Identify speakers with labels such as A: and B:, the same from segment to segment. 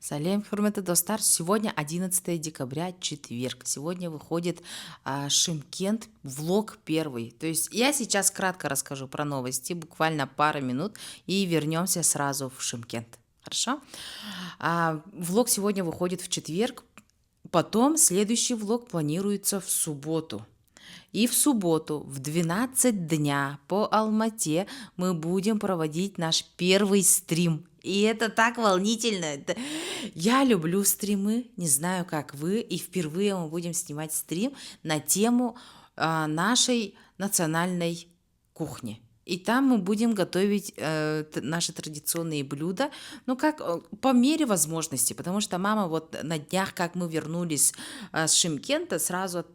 A: Салем, хурматы достар. Сегодня 11 декабря, четверг. Сегодня выходит Шымкент, влог первый. То есть я сейчас кратко расскажу про новости, буквально пару минут, и вернемся сразу в Шымкент. Хорошо? Влог сегодня выходит в четверг, потом следующий влог планируется в субботу. И в субботу в 12 дня по Алмате мы будем проводить наш первый стрим. И это так волнительно. Я люблю стримы, не знаю, как вы. И впервые мы будем снимать стрим на тему нашей национальной кухни. И там мы будем готовить наши традиционные блюда, ну как по мере возможности, потому что мама вот на днях, как мы вернулись с Шымкента, сразу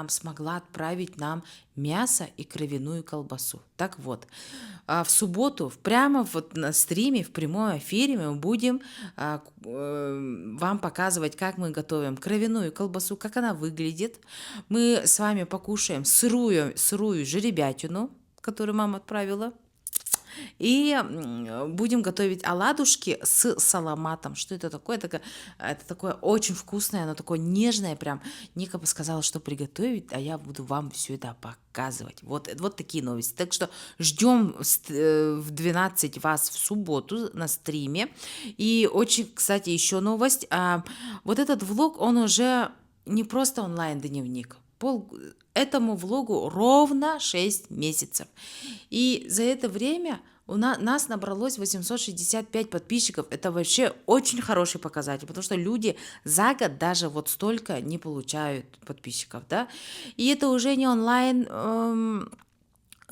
A: смогла отправить нам мясо и кровяную колбасу. Так вот, в субботу прямо вот на стриме, в прямом эфире мы будем вам показывать, как мы готовим кровяную колбасу, как она выглядит. Мы с вами покушаем сырую жеребятину, которую мама отправила. И будем готовить оладушки с саламатом. Что это такое? Это такое очень вкусное, оно такое нежное прям. Ника бы сказала, что приготовить, а я буду вам все это показывать. Вот такие новости. Так что ждем в 12 вас в субботу на стриме. И очень, кстати, еще новость. Вот этот влог, он уже не просто онлайн-дневник. Этому влогу ровно 6 месяцев. И за это время нас набралось 865 подписчиков. Это вообще очень хороший показатель, потому что люди за год даже вот столько не получают подписчиков, да. И это уже не онлайн,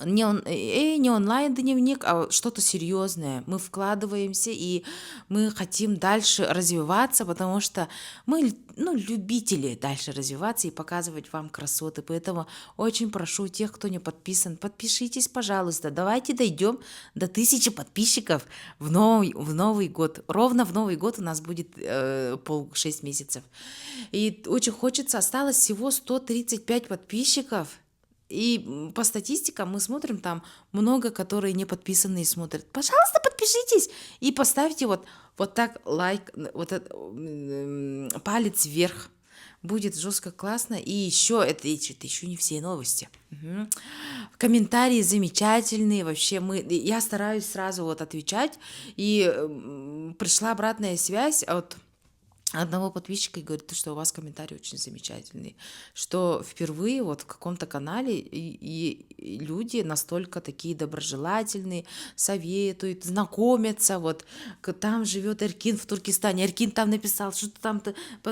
A: не онлайн-дневник, а что-то серьезное. Мы вкладываемся, и мы хотим дальше развиваться, потому что мы, любители дальше развиваться и показывать вам красоты. Поэтому очень прошу тех, кто не подписан, подпишитесь, пожалуйста. Давайте дойдем до 1000 подписчиков в Новый год. Ровно в Новый год у нас будет 6 месяцев. И очень хочется, осталось всего 135 подписчиков. И по статистикам мы смотрим, там много, которые не подписанные смотрят. Пожалуйста, подпишитесь и поставьте вот так лайк, палец вверх. Будет жестко классно. И еще, это еще не все новости. Угу. Комментарии замечательные. Вообще я стараюсь сразу вот отвечать. И пришла обратная связь от одного подписчика и говорит, что у вас комментарий очень замечательный, что впервые вот в каком-то канале и люди настолько такие доброжелательные, советуют, знакомятся, вот там живет Эркин в Туркестане, Эркин там написал, что-то там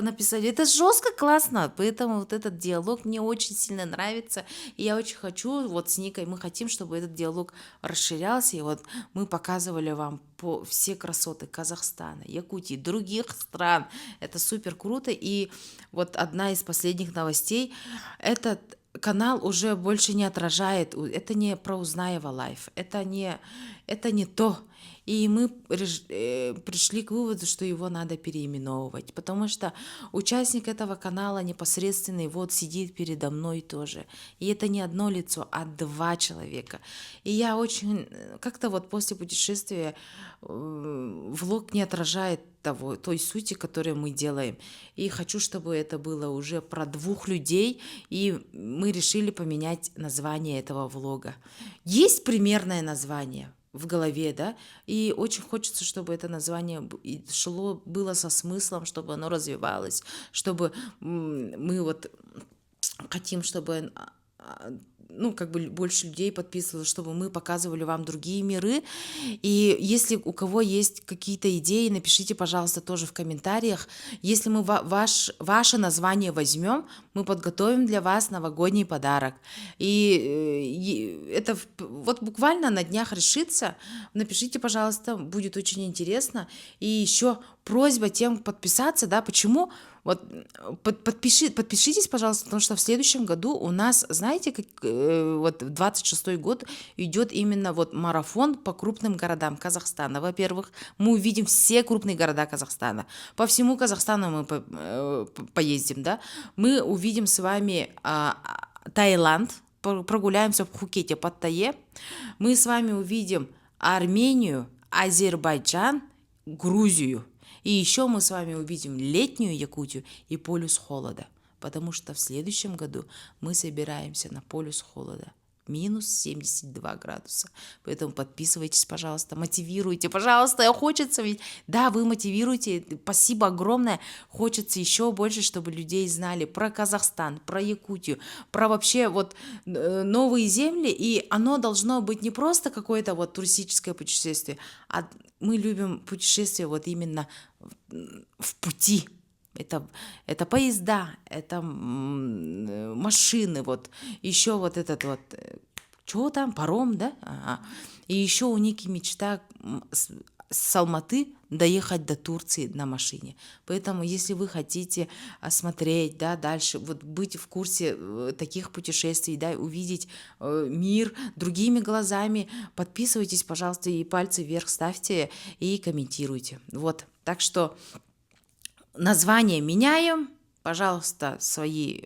A: написали, это жестко классно, поэтому вот этот диалог мне очень сильно нравится, и я очень хочу, вот с Никой мы хотим, чтобы этот диалог расширялся, и вот мы показывали вам все красоты Казахстана, Якутии, других стран. Это супер круто. И вот одна из последних новостей. Этот канал уже больше не отражает. Это не про Узнаева Лайф. Это не то. И мы пришли к выводу, что его надо переименовывать, потому что участник этого канала непосредственный вот сидит передо мной тоже. И это не одно лицо, а 2 человека. И я очень как-то вот после путешествия влог не отражает той сути, которую мы делаем. И хочу, чтобы это было уже про 2 людей, и мы решили поменять название этого влога. Есть примерное название в голове, да, и очень хочется, чтобы это название было со смыслом, чтобы оно развивалось, чтобы мы вот хотим, чтобы как бы больше людей подписывалось, чтобы мы показывали вам другие миры. И если у кого есть какие-то идеи, напишите, пожалуйста, тоже в комментариях. Если мы ваше название возьмем, мы подготовим для вас новогодний подарок. И это вот буквально на днях решится. Напишите, пожалуйста, будет очень интересно. И еще просьба тем подписаться, да, почему? Вот подпишитесь, пожалуйста, потому что в следующем году у нас, знаете, вот 26-й год идет именно вот марафон по крупным городам Казахстана. Во-первых, мы увидим все крупные города Казахстана. По всему Казахстану мы поездим, да. Мы увидим с вами Таиланд, прогуляемся в Пхукете, Паттайе. Мы с вами увидим Армению, Азербайджан, Грузию. И еще мы с вами увидим летнюю Якутию и полюс холода, потому что в следующем году мы собираемся на полюс холода. Минус 72 градуса. Поэтому подписывайтесь, пожалуйста, мотивируйте, пожалуйста, хочется ведь, да, вы мотивируете, спасибо огромное, хочется еще больше, чтобы людей знали про Казахстан, про Якутию, про вообще вот новые земли, и оно должно быть не просто какое-то вот туристическое путешествие, а мы любим путешествия вот именно в пути. Это поезда, это машины, вот еще вот этот вот, что там, паром, да? Ага. И еще у Ники мечта с Алматы доехать до Турции на машине. Поэтому, если вы хотите осмотреть, да, дальше, вот быть в курсе таких путешествий, да, увидеть мир другими глазами, подписывайтесь, пожалуйста, и пальцы вверх ставьте и комментируйте. Вот, так что название меняем. Пожалуйста, свои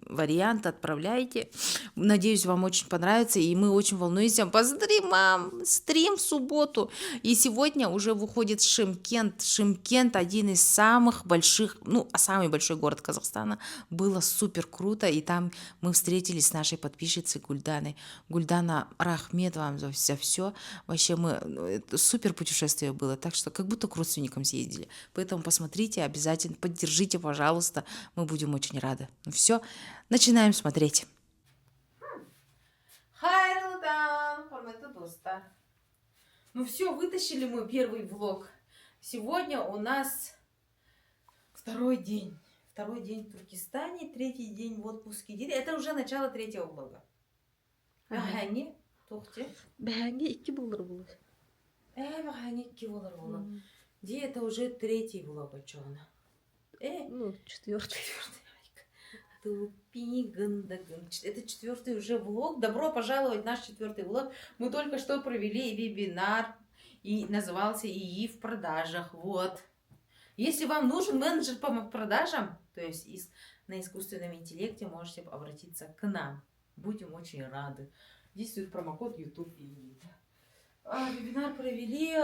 A: варианты отправляйте. Надеюсь, вам очень понравится, и мы очень волнуемся по стримам. Стрим в субботу. И сегодня уже выходит Шымкент. Шымкент один из самых больших, самый большой город Казахстана. Было супер круто, и там мы встретились с нашей подписчицей Гульданой. Гульдана, рахмет вам за все. Вообще супер путешествие было, так что как будто к родственникам съездили. Поэтому посмотрите, обязательно поддержите, пожалуйста. Мы будем очень рады. Все. Начинаем смотреть. Ну все, вытащили мы первый влог. Сегодня у нас второй день. Второй день в Туркестане, третий день в отпуске. Это уже начало третьего влога. Бәһәңе, тоқте.
B: Бәһәңе 2 болар болады.
A: Бәһәңе 2 болар болады. Это уже третий влог, что она?
B: Четвертый.
A: Это четвертый уже влог. Добро пожаловать в наш четвертый влог. Мы только что провели вебинар, и назывался ИИ в продажах. Вот. Если вам нужен менеджер по продажам, то есть на искусственном интеллекте, можете обратиться к нам. Будем очень рады. Действует промокод YouTube. Вебинар провели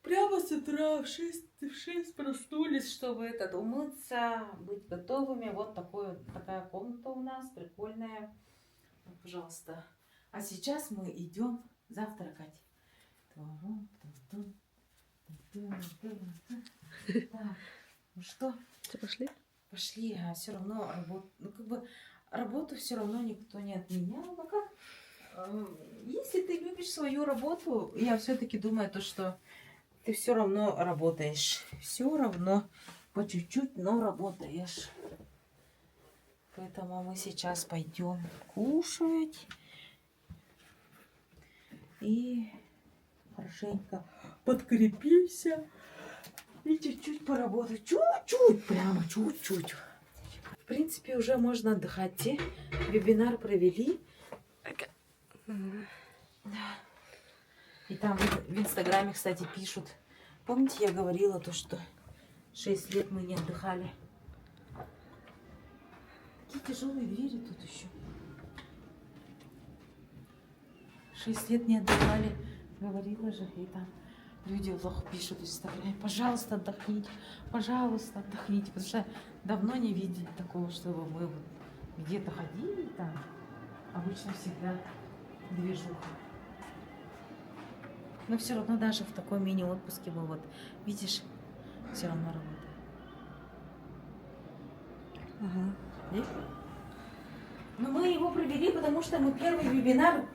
A: прямо с утра в 6 проснулись, чтобы умыться, быть готовыми. Вот такая комната у нас, прикольная. Вот, пожалуйста. А сейчас мы идем завтракать. Так, ну что?
B: Пошли?
A: Пошли, а все равно работу все равно никто не отменял. Ну как? Если ты любишь свою работу, я все-таки думаю, что ты все равно работаешь. Все равно по чуть-чуть, но работаешь. Поэтому мы сейчас пойдем кушать. И хорошенько подкрепимся. И чуть-чуть поработать. Чуть-чуть, прямо чуть-чуть. В принципе, уже можно отдыхать. Вебинар провели. И там в Инстаграме, кстати, пишут. Помните, я говорила что 6 лет мы не отдыхали? Какие тяжелые двери тут еще. 6 лет не отдыхали. Говорила же, и там люди плохо пишут в Инстаграме. Пожалуйста, отдохните. Пожалуйста, отдохните. Потому что давно не видели такого, чтобы мы где-то ходили там. Обычно всегда движуха. Но все равно даже в такой мини-отпуске мы видишь, все равно работаем.
B: Ага.
A: Но мы его провели, потому что мы первый вебинар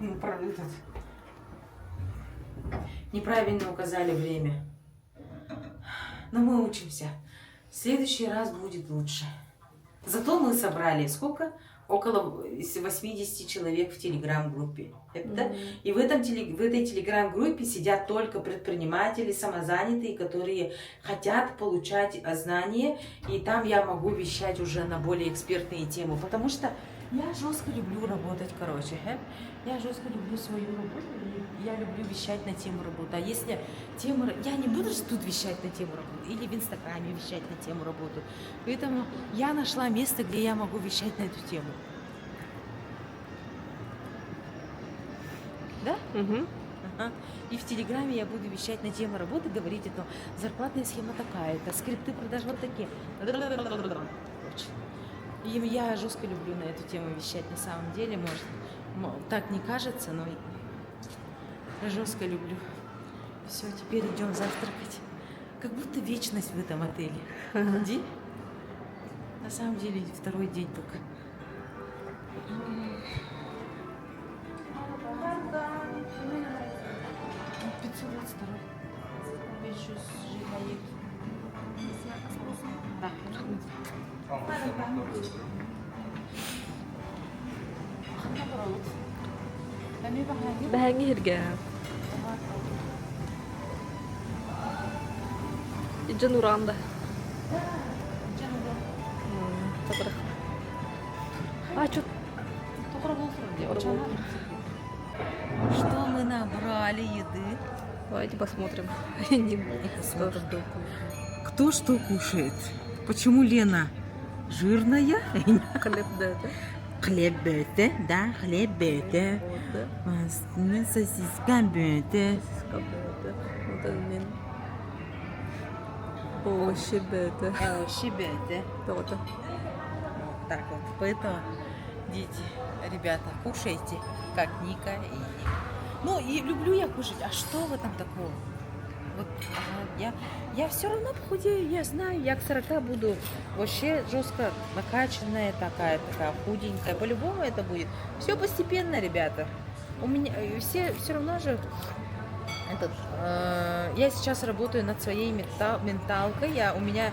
A: неправильно указали время. Но мы учимся. В следующий раз будет лучше. Зато мы собрали сколько? Около 80 человек в телеграм-группе. И в этой телеграм-группе сидят только предприниматели, самозанятые, которые хотят получать знания. И там я могу вещать уже на более экспертные темы. Потому что я жестко люблю работать, Я жестко люблю свою работу. И я люблю вещать на тему работы. А если тема... Я не буду тут вещать на тему работы. Или в Инстаграме вещать на тему работы. Поэтому я нашла место, где я могу вещать на эту тему. Да?
B: Угу.
A: И в Телеграме я буду вещать на тему работы, говорить, это зарплатная схема такая-то, скрипты продаж вот такие. Короче. И я жестко люблю на эту тему вещать на самом деле, может, так не кажется, но жестко люблю. Все, теперь идем завтракать. Как будто вечность в этом отеле. День? На самом деле второй день только. 522. Да.
B: Бәһәңе һиргә. Иджан уранда. Табырак. А, чё?
A: Что мы набрали еды?
B: Давайте посмотрим. Не
A: Посмотрим.
B: что.
A: Кто что кушает? Почему Лена жирная?
B: Хлеб, да.
A: Хлеб бете, да, хлеб бете. Сосиска бете.
B: Вот это мен. Овощи, бета.
A: Щебете.
B: Вот.
A: Так вот, поэтому, дети, ребята, кушайте, как Ника и Ника. Ну, и люблю я кушать, а что в этом такого? Вот, я все равно похудею, я знаю, я к 40 буду вообще жестко накачанная такая худенькая. По-любому это будет. Все постепенно, ребята. У меня все равно же я сейчас работаю над своей менталкой. У меня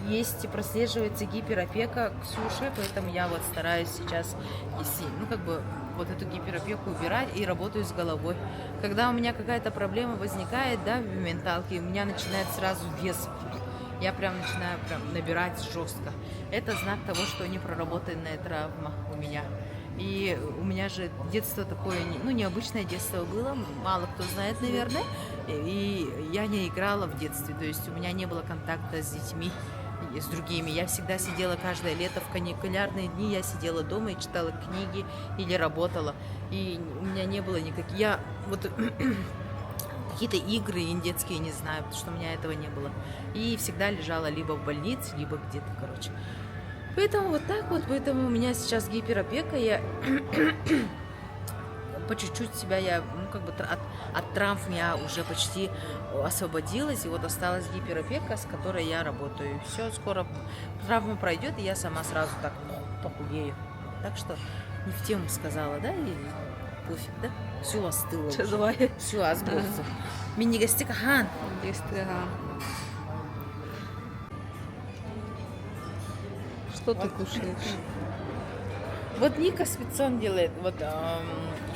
A: есть и прослеживается гиперопека Ксюши, поэтому я вот стараюсь сейчас, вот эту гиперопеку убирать и работаю с головой. Когда у меня какая-то проблема возникает, да, в менталке, у меня начинает сразу вес. Я прям начинаю набирать жестко. Это знак того, что не проработанная травма у меня. И у меня же детство такое, необычное детство было, мало кто знает, наверное. И я не играла в детстве, то есть у меня не было контакта с детьми, с другими. Я всегда сидела каждое лето в каникулярные дни, я сидела дома и читала книги или работала. И у меня не было никаких... Я вот какие-то игры детские не знаю, потому что у меня этого не было. И всегда лежала либо в больнице, либо где-то, короче. Поэтому вот так вот, поэтому у меня сейчас гиперопека, я по чуть-чуть себя, от травм я уже почти освободилась, и вот осталась гиперопека, с которой я работаю. Все, скоро травма пройдет, и я сама сразу так похудею. Так что не в тему сказала, да, и пофиг, да? Все остыло. Все, азболса. Мини-гостика хан.
B: Что ты кушаешь?
A: Вот Ника спецом делает, вот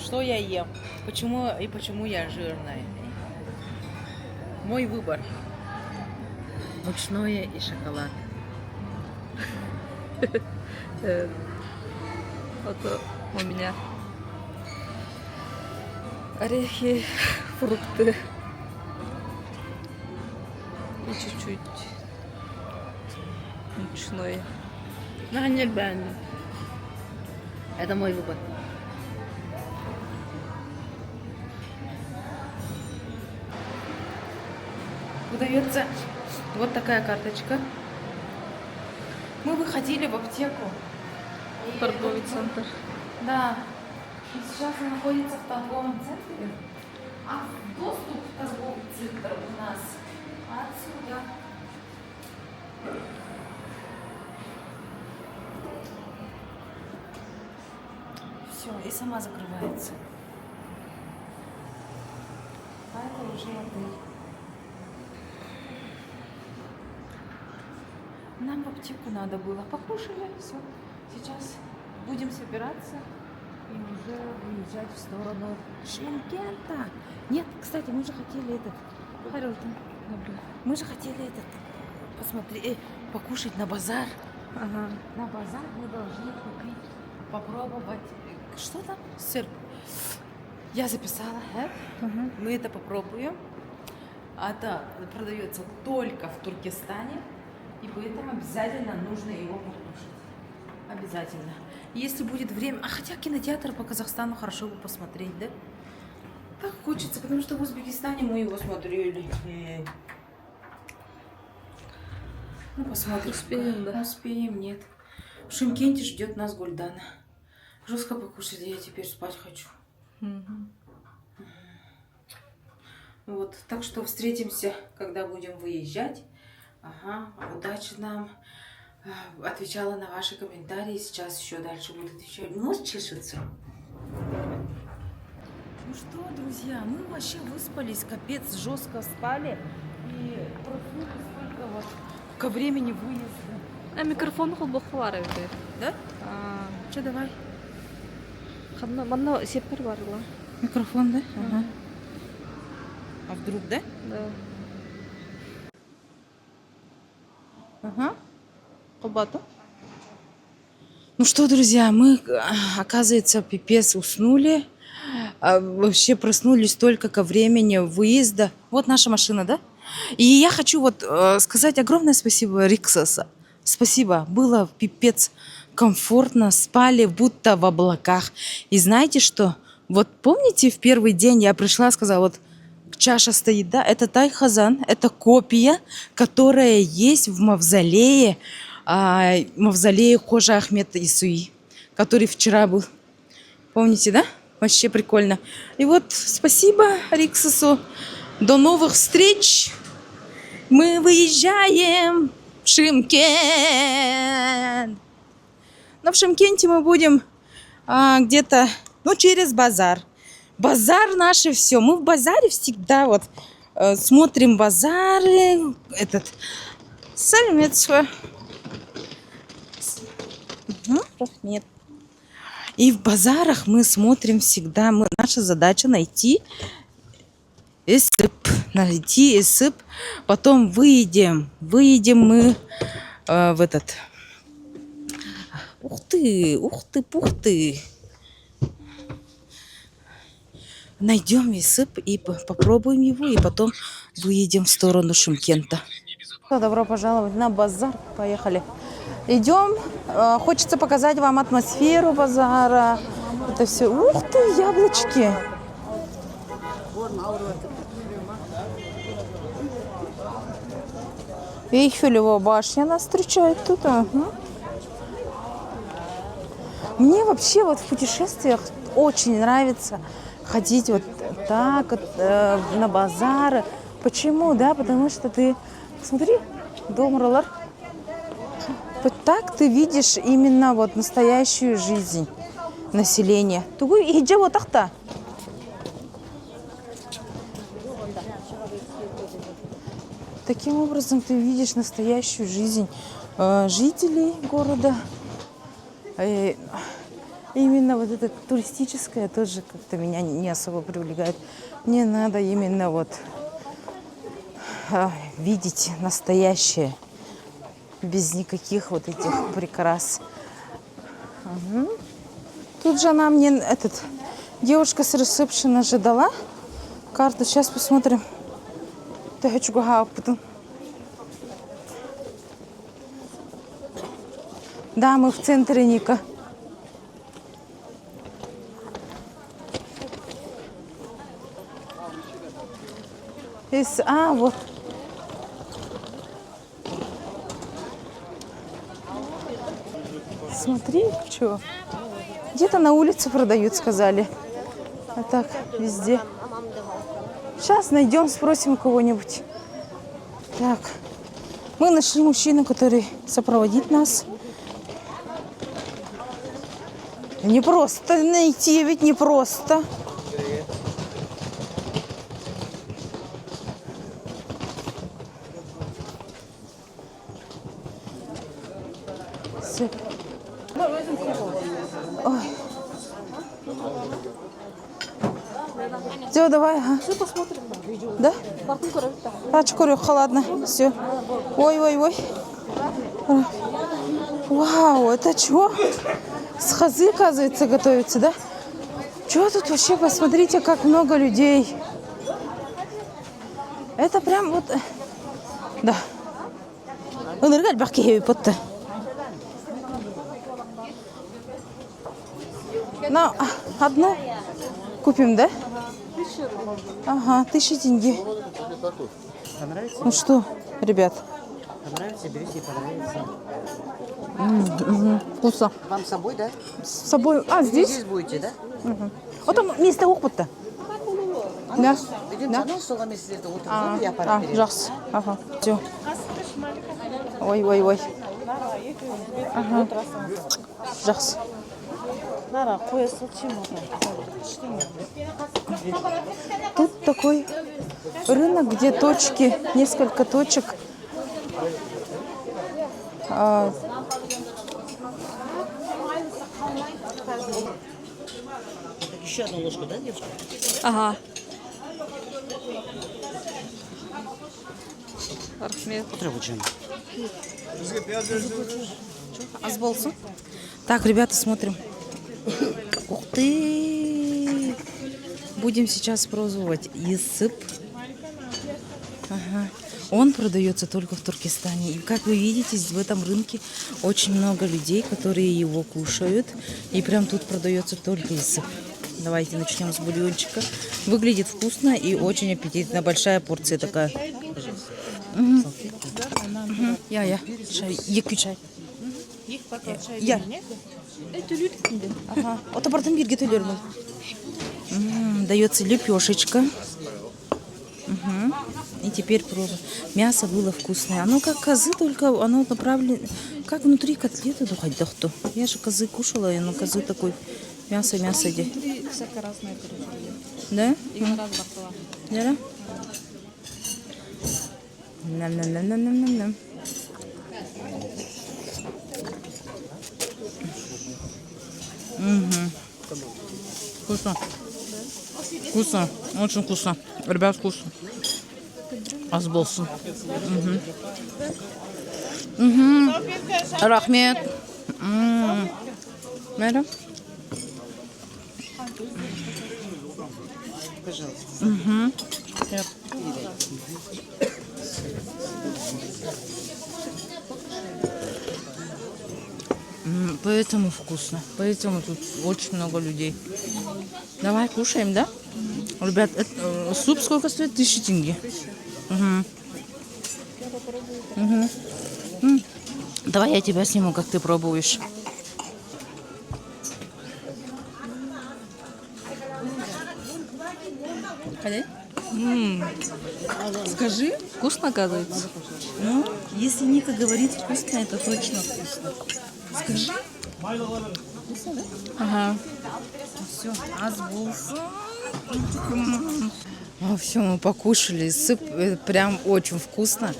A: что я ем, почему я жирная. Мой выбор. Мучное и шоколад.
B: Вот у меня орехи, фрукты и чуть-чуть мучное.
A: Нет, это мой выбор. Выдается вот такая карточка. Мы выходили в аптеку.
B: Торговый центр.
A: Да. И сейчас он находится в торговом центре. А доступ в торговый центр у нас отсюда. Все, и сама закрывается. А это уже отель. Нам в аптеку надо было. Покушали, все. Сейчас будем собираться и уже выезжать в сторону Шымкента. Нет, кстати, мы же хотели мы же хотели посмотреть, покушать на базар.
B: Ага.
A: На базар мы должны купить, попробовать. Что там? Сыр. Я записала.
B: Ага.
A: Мы это попробуем. Это продается только в Туркестане. И поэтому обязательно нужно его покушать. Обязательно. Если будет время... А хотя кинотеатр по Казахстану хорошо бы посмотреть, да? Так хочется, потому что в Узбекистане мы его смотрели. Ну, посмотрим.
B: Успеем, да?
A: Успеем, нет. В Шымкенте ждет нас Гульдана. Жестко покушали, я теперь спать хочу.
B: Мгм.
A: Вот, так что встретимся, когда будем выезжать. Ага, удачи нам. Отвечала на ваши комментарии. Сейчас еще дальше буду отвечать. Нос чешется. Ну что, друзья, мы вообще выспались, капец, жестко спали. И проснулись только вот ко времени выезда.
B: Микрофон бар evde.
A: Да? Что, давай?
B: Мана сепер барла.
A: Микрофон, да? Ага. А вдруг, да?
B: Да.
A: Ага. Ну что, друзья, мы, оказывается, пипец уснули. Вообще проснулись только ко времени выезда. Вот наша машина, да? И я хочу вот сказать огромное спасибо Риксоса. Спасибо. Было пипец комфортно. Спали будто в облаках. И знаете что? Вот помните, в первый день я пришла, сказала, вот чаша стоит, да? Это Тайхазан. Это копия, которая есть в мавзолее. Мавзолее Хожа Ахмед Исуи, который вчера был. Помните, да? Вообще прикольно. И вот спасибо Риксосу. До новых встреч. Мы выезжаем в Шымкент. Но в Шымкенте мы будем где-то, ну, через базар. Базар наше все. Мы в базаре всегда вот смотрим базары. Сальмецва. Нет. И в базарах мы смотрим всегда. Наша задача найти эсып. Потом выйдем мы в этот. Ух ты, пух ты. Найдем эсып и попробуем его. И потом выедем в сторону Шымкента. Добро пожаловать на базар. Поехали. Идем. Хочется показать вам атмосферу базара. Это все. Ух ты, яблочки. Эйфелева башня нас встречает тут. Ага. Мне вообще вот в путешествиях очень нравится ходить вот так на базары. Почему? Да, потому что ты, смотри, дом роллар. Вот так ты видишь именно вот настоящую жизнь населения. Тугу и вот так-то. Таким образом ты видишь настоящую жизнь жителей города. Именно вот это туристическое тоже как-то меня не особо привлекает. Мне надо именно вот видеть настоящее, без никаких вот этих прикрас. Угу. Тут же она мне, девушка с ресепшена же дала карту. Сейчас посмотрим. Да, мы в центре Ника. Вот. Смотри, что. Где-то на улице продают, сказали. А так, везде. Сейчас найдем, спросим кого-нибудь. Так. Мы нашли мужчину, который сопроводит нас. Не просто найти, ведь не просто. Ой. Все, давай. Все посмотрим. Да? Холодно. Все. Ой. Вау, это что? С хазы, оказывается, готовится, да? Что тут вообще? Посмотрите, как много людей. Это прям вот... Да. Ну, одну купим, да? Ага, 1000 тенге.
C: Понравится?
A: Ну что, ребят,
C: Понравится, берите, понравится.
A: вкусно.
C: Вам с собой, да?
A: С собой. А,
C: Вы
A: здесь?
C: здесь будете, да?
A: Вот там место опыта. Да.
C: Идемте,
A: Да.
C: анау соға мен сіздерді отырғызамын, я апарып беремін.
A: жақсы. Ага. Все. Ой, ой, ой. Ага. Жақсы. Тут такой рынок, где точки, несколько точек. А,
C: Так, еще одну ложку, да, девушка?
B: Ага. Рахмет.
C: Травочем.
A: Так, ребята, смотрим. Ух ты! Будем сейчас пробовать исып. Ага. Он продается только в Туркестане. И как вы видите, в этом рынке очень много людей, которые его кушают. И прям тут продается только исып. Давайте начнем с бульончика. Выглядит вкусно и очень аппетитно. Большая порция такая. Я. Чай. Екі чай. Я. Ага. Отапартан бирге төлермін. Дается лепешечка. И теперь пробуем. Мясо было вкусное. Оно как козы, только оно направлено... Как внутри котлеты духать, да кто? Я же козы кушала, и оно козы такой. Мясо, иди.
B: Всякое разное пережили.
A: Да?
B: И раз бахла.
A: Да? Нам. Вкусно. Вкусно. Очень вкусно. Ребят, вкусно. Азболсын. Рахмет. Мэра?
C: Пожалуйста.
A: Поэтому вкусно. Поэтому тут очень много людей. Давай кушаем, да? Ребят, суп сколько стоит? 1000 тенге. Давай я тебя сниму, как ты пробуешь. Скажи.
B: Вкусно, оказывается.
A: Ну, если Ника говорит вкусно, это точно вкусно. Скажи.
B: Ага.
A: Все, все, мы покушали. Сып прям очень вкусно.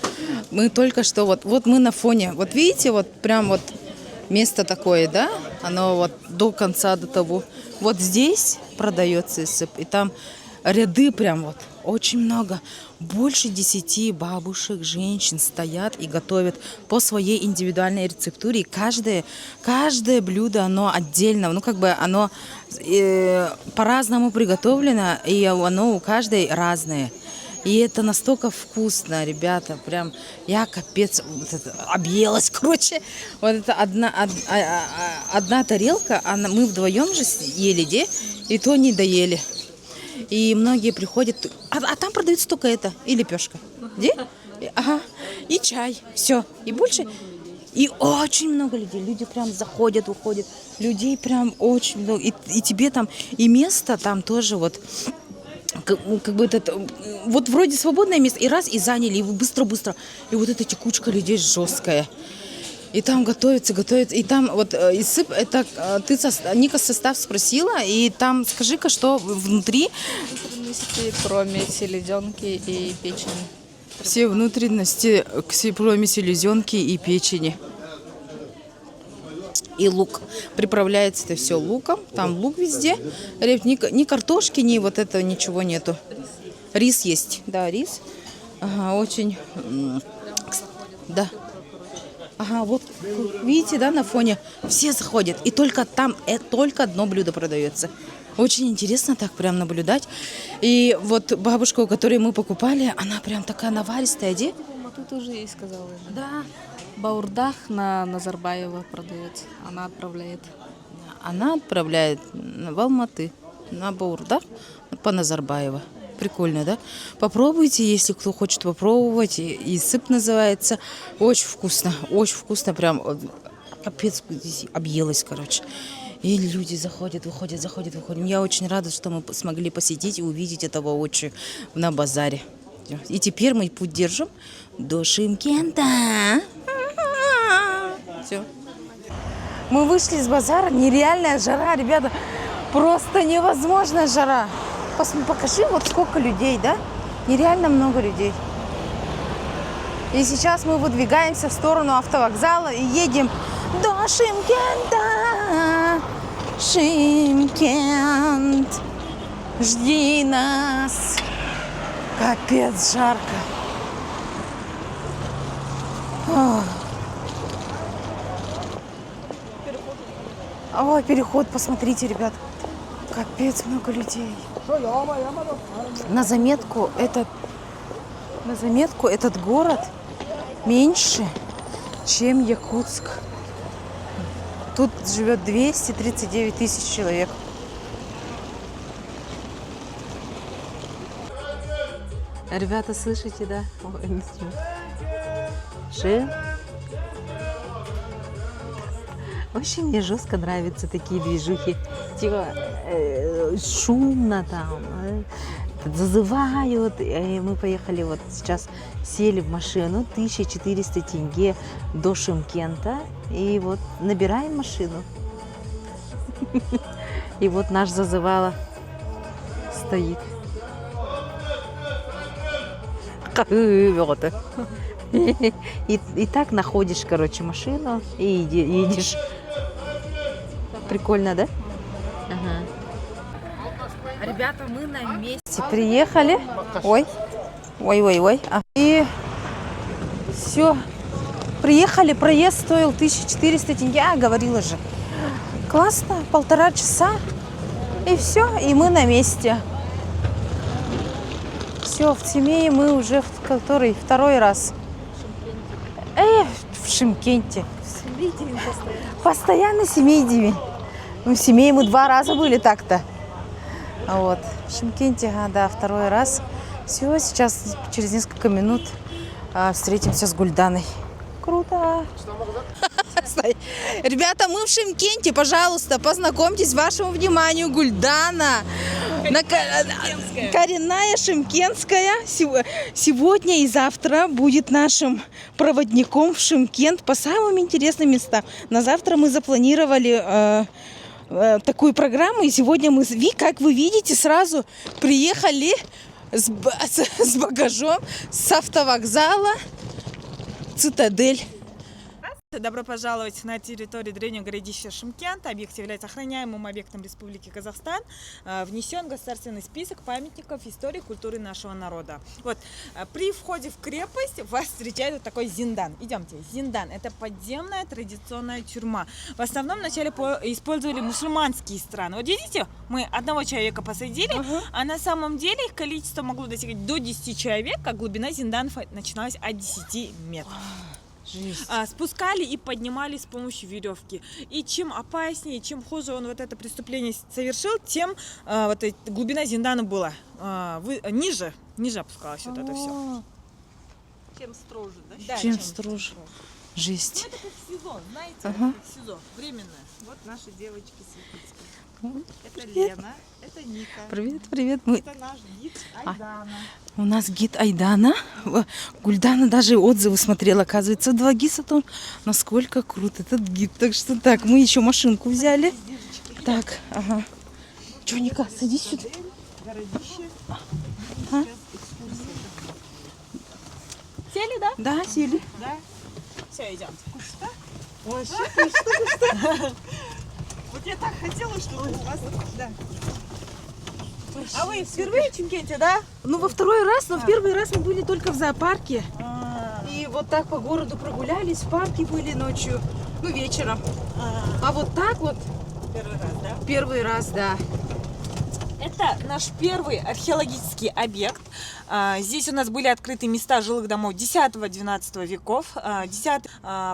A: Мы только что вот мы на фоне. Вот видите, вот прям вот место такое, да? Оно вот до конца, до того. Вот здесь продается сып, и там ряды прям вот очень много. Больше 10 бабушек, женщин стоят и готовят по своей индивидуальной рецептуре. И каждое блюдо, оно отдельно, ну как бы оно по-разному приготовлено, и оно у каждой разное. И это настолько вкусно, ребята, прям я капец вот это, объелась, короче. Вот это одна тарелка, мы вдвоем же ели, де, и то не доели. И многие приходят, а там продается только это, и лепешка. Где? Ага. И чай. Все. И больше. И очень много людей. Люди прям заходят, выходят. Людей прям очень много. И тебе там, и место там тоже вот, как бы это, вот вроде свободное место, и раз, и заняли, и быстро-быстро. И вот эта текучка людей жесткая. И там готовится, и там вот исып, это ты Ника состав спросила, и там скажи-ка, что внутри.
B: Внутренности, кроме селезенки и печени.
A: Все внутренности, кроме селезенки и печени. И лук. Приправляется это все луком, там лук везде. Ни картошки, ни вот этого ничего нету. Рис есть, да, рис. Ага, очень, да. Ага, вот, видите, да, на фоне все заходят. И только там, только одно блюдо продается. Очень интересно так прям наблюдать. И вот бабушка, у которой мы покупали, она прям такая наваристая, где?
B: Тут уже есть, сказала.
A: Да.
B: Баурдах на Назарбаева продается. Она отправляет
A: в Алматы. На Баурдах по Назарбаева. Прикольно, да? Попробуйте, если кто хочет попробовать. И сып называется. Очень вкусно, прям капец, здесь объелась, короче. И люди заходят, выходят. Я очень рада, что мы смогли посетить и увидеть это воочию на базаре. И теперь мы путь держим до Шымкента. Все. Мы вышли из базара. Нереальная жара, ребята. Просто невозможная жара. Покажи, вот сколько людей, да? Нереально много людей. И сейчас мы выдвигаемся в сторону автовокзала и едем до Шымкента. Шымкент, жди нас. Капец, жарко. Ой, переход, посмотрите, ребят. Капец, много людей. На заметку, этот город меньше, чем Якутск. Тут живет 239 тысяч человек. Ребята, слышите, да? Очень мне жестко нравятся такие движухи. Типа шумно там, зазывают. И мы поехали вот сейчас, сели в машину, 1400 тенге до Шымкента. И вот набираем машину. И вот наш зазывало стоит. И так находишь, короче, машину и едешь. Прикольно, да? Ага. Ребята, мы на месте приехали. Ой. И все. Приехали, проезд стоил 1400 тенге. Говорила же. Классно, 1,5 часа. И все, и мы на месте. Все, в Тимее мы уже второй раз. В Шымкенте. Постоянно Семейдеме. В Семее мы 2 раза были так-то. Вот. В Шымкенте, да, 2 раз. Все, сейчас через несколько минут встретимся с Гульданой. Круто. Ребята, мы в Шымкенте, пожалуйста, познакомьтесь, вашему вниманию, Гульдана. Коренная шымкентская. Сегодня и завтра будет нашим проводником в Шымкент по самым интересным местам. На завтра мы запланировали такую программу, и сегодня мы, как вы видите, сразу приехали с багажом с автовокзала «Цитадель».
D: Добро пожаловать на территорию древнего городища Шымкент. Объект является охраняемым объектом Республики Казахстан. Внесен в государственный список памятников истории и культуры нашего народа. Вот. При входе в крепость вас встречает вот такой зиндан. Идемте. Зиндан – это подземная традиционная тюрьма. В основном вначале использовали мусульманские страны. Вот видите, мы одного человека посадили, а на самом деле их количество могло достигать до 10 человек, а глубина зинданов начиналась от 10 метров. Спускали и поднимали с помощью веревки. И чем опаснее, чем хуже он вот это преступление совершил, тем вот глубина зиндана была ниже опускалось вот это все.
C: Чем строже, да?
D: Да,
A: Чем строже. Жесть.
D: Ну, это как СИЗО, знаете, это как СИЗО, временное.
C: Вот наши девочки светицкие. Это Лена, это Ника.
A: Привет.
C: Это наш гид Айдана.
A: У нас гид Айдана. Гульдана даже отзывы смотрела. Оказывается, 2 гиса, то насколько крут этот гид. Так что так, мы еще машинку взяли. Так, ага. Че, Ника, садись сюда.
C: Городище.
D: Сели, да?
A: Да, сели.
D: Да. Все, идем.
C: Вообще, вот я так хотела, чтобы у вас... Да.
D: А вы впервые в Шымкенте, да?
A: Ну, во 2-й раз, но в 1-й раз мы были только в зоопарке. И вот так по городу прогулялись, в парке были ночью, ну, вечером. А вот так вот...
D: 1-й раз, да?
A: 1-й раз, да.
D: Это наш первый археологический объект. Здесь у нас были открыты места жилых домов 10-12 веков, 10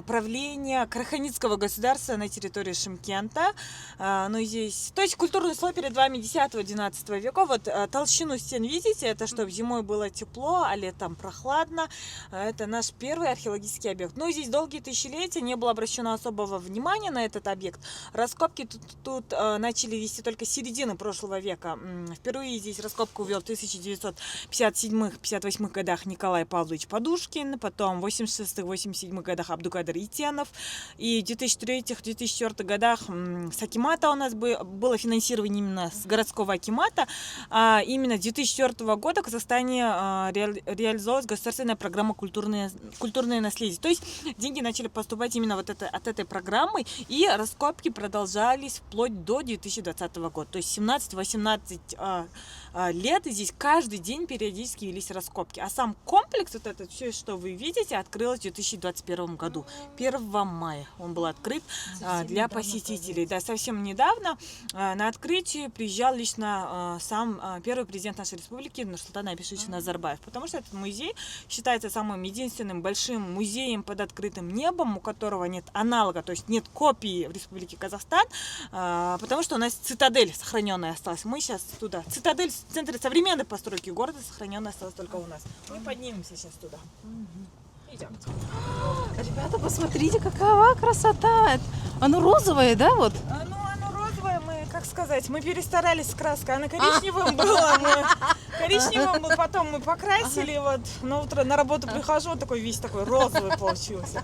D: правления Караханитского государства на территории Шымкента. Ну, здесь, то есть культурный слой перед вами 10-12 веков. Вот толщину стен видите, это чтобы зимой было тепло, а летом прохладно. Это наш первый археологический объект. Ну, здесь долгие тысячелетия не было обращено особого внимания на этот объект. Раскопки тут начали вести только с середины прошлого века. Впервые здесь раскопку ввел в 1957-58 годах Николай Павлович Подушкин, потом в 86-87 годах Абдукадыр Итянов, и в 2003-2004 годах с Акимата у нас было финансирование именно с городского Акимата, а именно с 2004 года в Казахстане реализовалась государственная программа «Культурное наследие». То есть деньги начали поступать именно от этой программы, и раскопки продолжались вплоть до 2020 года. То есть 17-18 лет здесь каждый день периодически велись раскопки. А сам комплекс, вот этот, все, что вы видите, открылся в 2021 году. 1 мая он был открыт для посетителей. Да, совсем недавно на открытие приезжал лично сам первый президент нашей республики Нурсултан Абишевич Назарбаев. Потому что этот музей считается самым единственным большим музеем под открытым небом, у которого нет аналога, то есть нет копии в Республике Казахстан, потому что у нас цитадель сохраненная осталась. Мы сейчас туда. Цитадель в центре современной постройки города сохраненная осталась только у нас. Мы поднимемся сейчас туда. Идем.
A: Ребята, посмотрите, какова красота. Оно розовое, да, вот?
D: Ну, оно розовое, мы, как сказать, мы перестарались с краской. Она коричневым была. Коричневым, потом мы покрасили. Вот на утро на работу прихожу, вот такой весь такой розовый получился.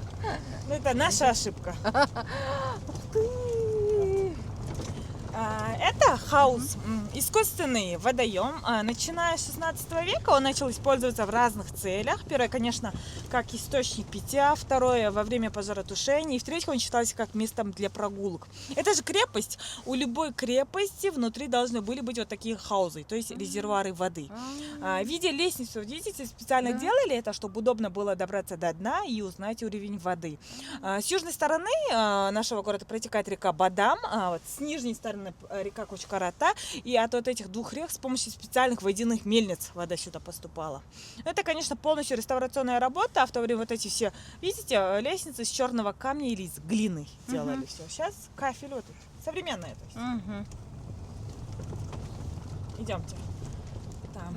D: Ну, это наша ошибка. Это хаус, искусственный водоем. Начиная с 16 века он начал использоваться в разных целях. Первое, конечно, как источник питья. Второе, во время пожаротушения. И в-третьих, он считался как местом для прогулок. Это же крепость. У любой крепости внутри должны были быть вот такие хаузы, то есть резервуары воды. В виде лестницы, видите, специально делали это, чтобы удобно было добраться до дна и узнать уровень воды. С южной стороны нашего города протекает река Бадам, вот с нижней стороны река Кучкарата, и от вот этих двух рек с помощью специальных водяных мельниц вода сюда поступала. Это, конечно, полностью реставрационная работа, а в то время вот эти все, видите, лестницы из черного камня или из глины делали все. Сейчас кафель вот современная. То есть. Идемте. Там.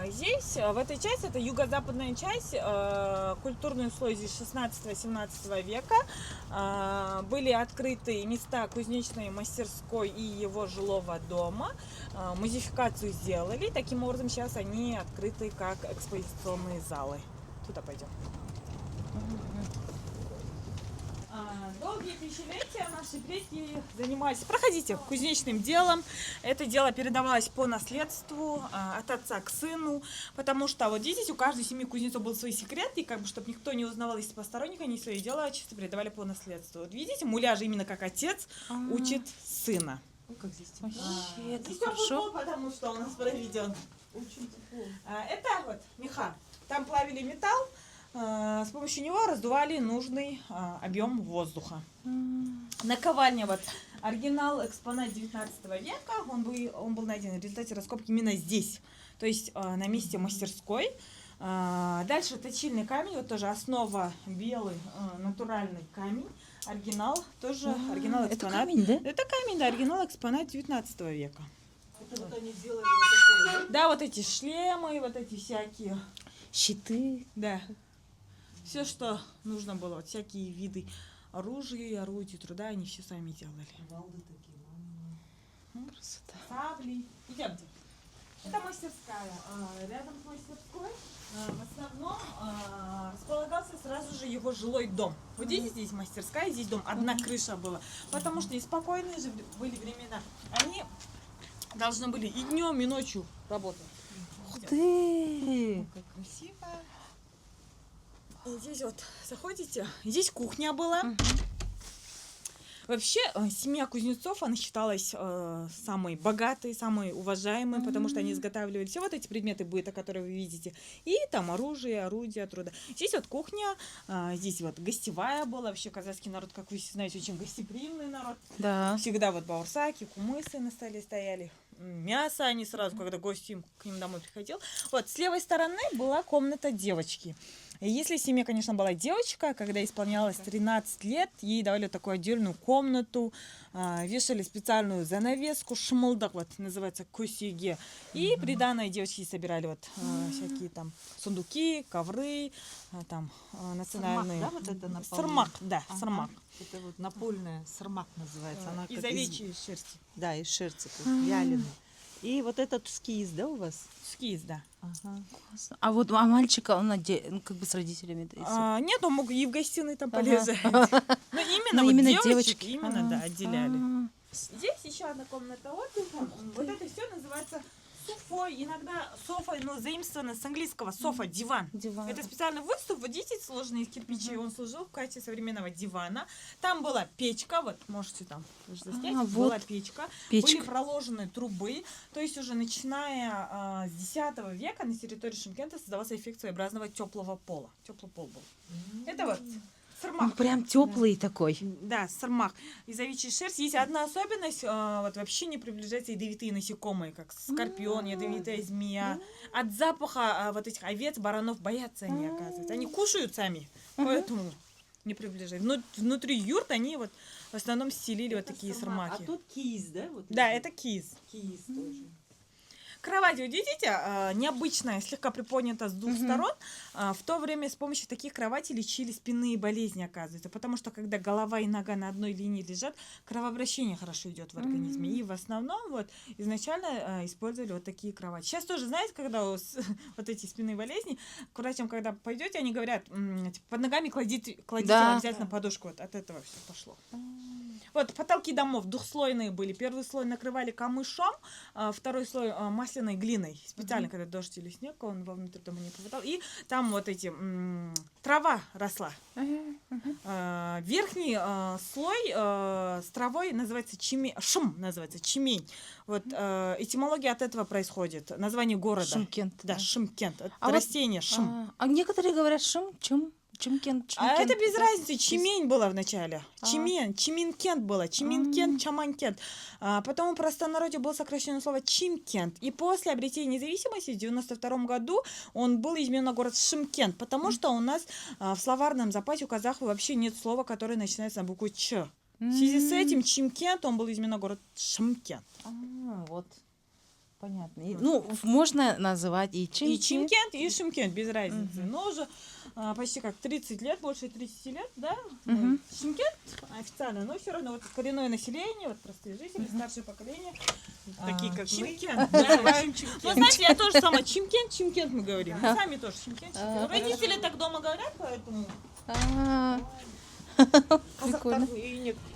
D: Здесь, в этой части, это юго-западная часть, культурный слой здесь 16-17 века. Были открыты места кузнечной мастерской и его жилого дома. Музификацию сделали. Таким образом, сейчас они открыты как экспозиционные залы. Туда пойдем. Долгие тысячелетия наши предки занимались, проходите, кузнечным делом. Это дело передавалось по наследству от отца к сыну, потому что, вот видите, у каждой семьи кузнецов был свой секрет, и как бы, чтобы никто не узнавал из посторонних, они свое дело чисто передавали по наследству. Вот видите, муляж именно как отец учит сына.
A: Как здесь вообще, это
D: Здесь
A: хорошо.
D: футбол, потому что у нас проведен. Это вот меха. Там плавили металл. С помощью него раздували нужный объем воздуха. Наковальня, вот оригинал, экспонат 19 века, он был найден в результате раскопки именно здесь, то есть на месте мастерской. Дальше точильный камень, вот тоже основа белый натуральный камень, оригинал, тоже оригинал экспонат.
A: Это камень, да?
D: Это камень, да, оригинал экспонат 19 века.
C: Это вот они сделали вот такое.
D: Да, вот эти шлемы, вот эти всякие.
A: Щиты.
D: Да. Все, что нужно было, вот всякие виды оружия, орудий труда, они все сами делали.
C: Валды такие.
A: Красота.
D: Сабли. Идемте. Это мастерская. Рядом с мастерской в основном располагался сразу же его жилой дом. Вот видите, здесь мастерская, здесь дом. Одна крыша была. Потому что неспокойные же были времена. Они должны были и днем, и ночью работать.
A: Ух ты!
D: Как красиво. И здесь вот заходите, здесь кухня была. Вообще, семья кузнецов, она считалась самой богатой, самой уважаемой, потому что они изготавливали все вот эти предметы быта, которые вы видите, и там оружие, орудия труда. Здесь вот кухня, здесь вот гостевая была. Вообще казахский народ, как вы знаете, очень гостеприимный народ.
A: Да.
D: Всегда вот баурсаки, кумысы на столе стояли. Мясо они сразу, когда гость к ним домой приходил. Вот, с левой стороны была комната девочки. Если в семье, конечно, была девочка, когда исполнялось 13 лет, ей давали такую отдельную комнату, вешали специальную занавеску, шмылдак, вот, называется, косиге. И приданое девочки собирали вот всякие там сундуки, ковры, там национальные...
C: Сармак, да, вот это наполнение?
D: Сармак, да,
C: Ага.
D: сармак.
C: Это вот напольная сармак называется. Она
D: Из
C: как
D: овечьей шерсти.
C: Да, из шерсти, как вяленый. И вот этот скиз, да, у вас?
D: Скиз, да.
C: Ага.
A: А вот мальчика, он ну, как бы с родителями.
D: Нет, он мог и в гостиной там
A: Ага.
D: полежать. Но именно,
A: Ну,
D: вот
A: именно
D: девочек
A: девочки.
D: именно, да, отделяли.
A: А.
D: Здесь еще одна комната отдыха. Вот это все называется суфой, иногда софой, но заимствовано с английского софа, диван.
A: Диван.
D: Это специальный выступ, вот видите, сложный из кирпичей, он служил в качестве современного дивана. Там была печка, вот можете там тоже заснять,
A: А,
D: была
A: вот
D: печка.
A: печка.
D: Были проложены трубы, то есть уже начиная с X века на территории Шымкента создавался эффект своеобразного теплого пола. Теплый пол был. Это вот
A: Он
D: сармак.
A: прям теплый такой.
D: Да, сармах. Из овечьей шерсти есть одна особенность, вот вообще не приближаются ядовитые насекомые, как скорпион, ядовитая змея. От запаха вот этих овец, баранов боятся они, оказывается. Они кушают сами, поэтому не приближаются. Внутри юрт они вот в основном стелили вот такие
C: сармак.
D: сармаки.
C: А тут киз, да? Вот
D: Да,
C: лежит?
D: это киз.
C: Киз тоже.
D: Кровать, вы видите, необычная, слегка приподнята с двух сторон. В то время с помощью таких кроватей лечили спинные болезни, оказывается. Потому что когда голова и нога на одной линии лежат, кровообращение хорошо идет в организме. И в основном вот изначально использовали вот такие кровати. Сейчас тоже, знаете, когда у вас вот эти спинные болезни, к врачам, когда пойдете, они говорят, типа, под ногами кладите
A: Да.
D: обязательно подушку. Вот от этого все пошло. Вот потолки домов двухслойные были. Первый слой накрывали камышом, второй слой масляной глиной. Специально, когда дождь или снег, он вовнутрь дома не попадал. И там вот эти трава росла. Верхний слой с травой называется шим, называется чимень. Вот этимология от этого происходит. Название города.
A: Шымкент.
D: Да, Шымкент. Это
A: А вот,
D: растение шим.
A: А некоторые говорят Чимкент.
D: А это без разницы, Чимень была вначале. Чиминкент было, Чиминкент, Чаманкент. Потом в простонародье было сокращенное слово Чимкент. И после обретения независимости в 92 году он был изменен на город Шымкент, потому что у нас в словарном запасе у казахов вообще нет слова, которое начинается на букву Ч. В связи с этим Чимкент, он был изменен на город Шымкент.
A: Вот. Понятно. Ну, можно называть и Чимкент.
D: И Чимкент, и Шымкент, без разницы. Но уже почти как 30 лет, больше 30 лет, да? Шымкент официально, но все равно вот коренное население, вот простые жители, старшее поколение, такие как
C: Чимкент.
D: мы. Называем Чимкент. Ну, знаете, я тоже сама Чимкент мы говорим. Мы сами тоже Чимкент. Родители так дома говорят, поэтому...
A: Прикольно.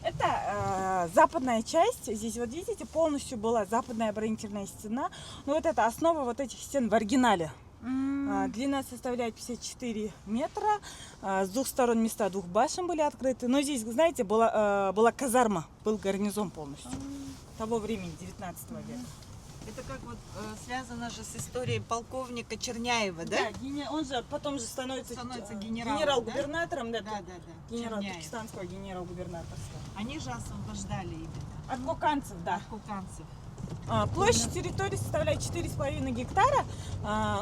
D: Это западная часть. Здесь вот видите, полностью была западная оборонительная стена. Ну вот это основа вот этих стен в оригинале. Длина составляет 54 метра. С двух сторон места двух башен были открыты. Но здесь, знаете, была казарма, был гарнизон полностью. Того времени, 19 века.
C: Это как вот связано же с историей полковника Черняева, да?
D: Да, он же потом же становится
C: генералом,
D: генерал-губернатором, да?
C: Да.
D: Генерал
C: Черняев.
D: Туркестанского генерал-губернаторства.
C: Они же освобождали именно
D: От коканцев, да.
C: куканцев.
D: Площадь территории составляет 4,5 гектара.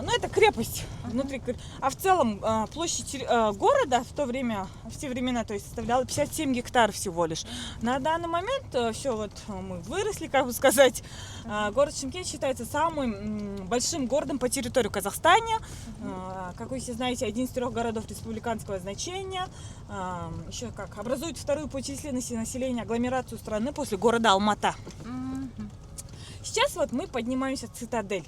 D: Ну, это крепость внутри. А в целом площадь города в то время, в те времена, то есть составляла 57 гектаров всего лишь. На данный момент все вот мы выросли, как бы сказать. Город Шымкент считается самым большим городом по территории Казахстана. Как вы все знаете, один из 3 городов республиканского значения. Еще как образует вторую по численности населения агломерацию страны после города Алмата. Сейчас вот мы поднимаемся в Цитадель.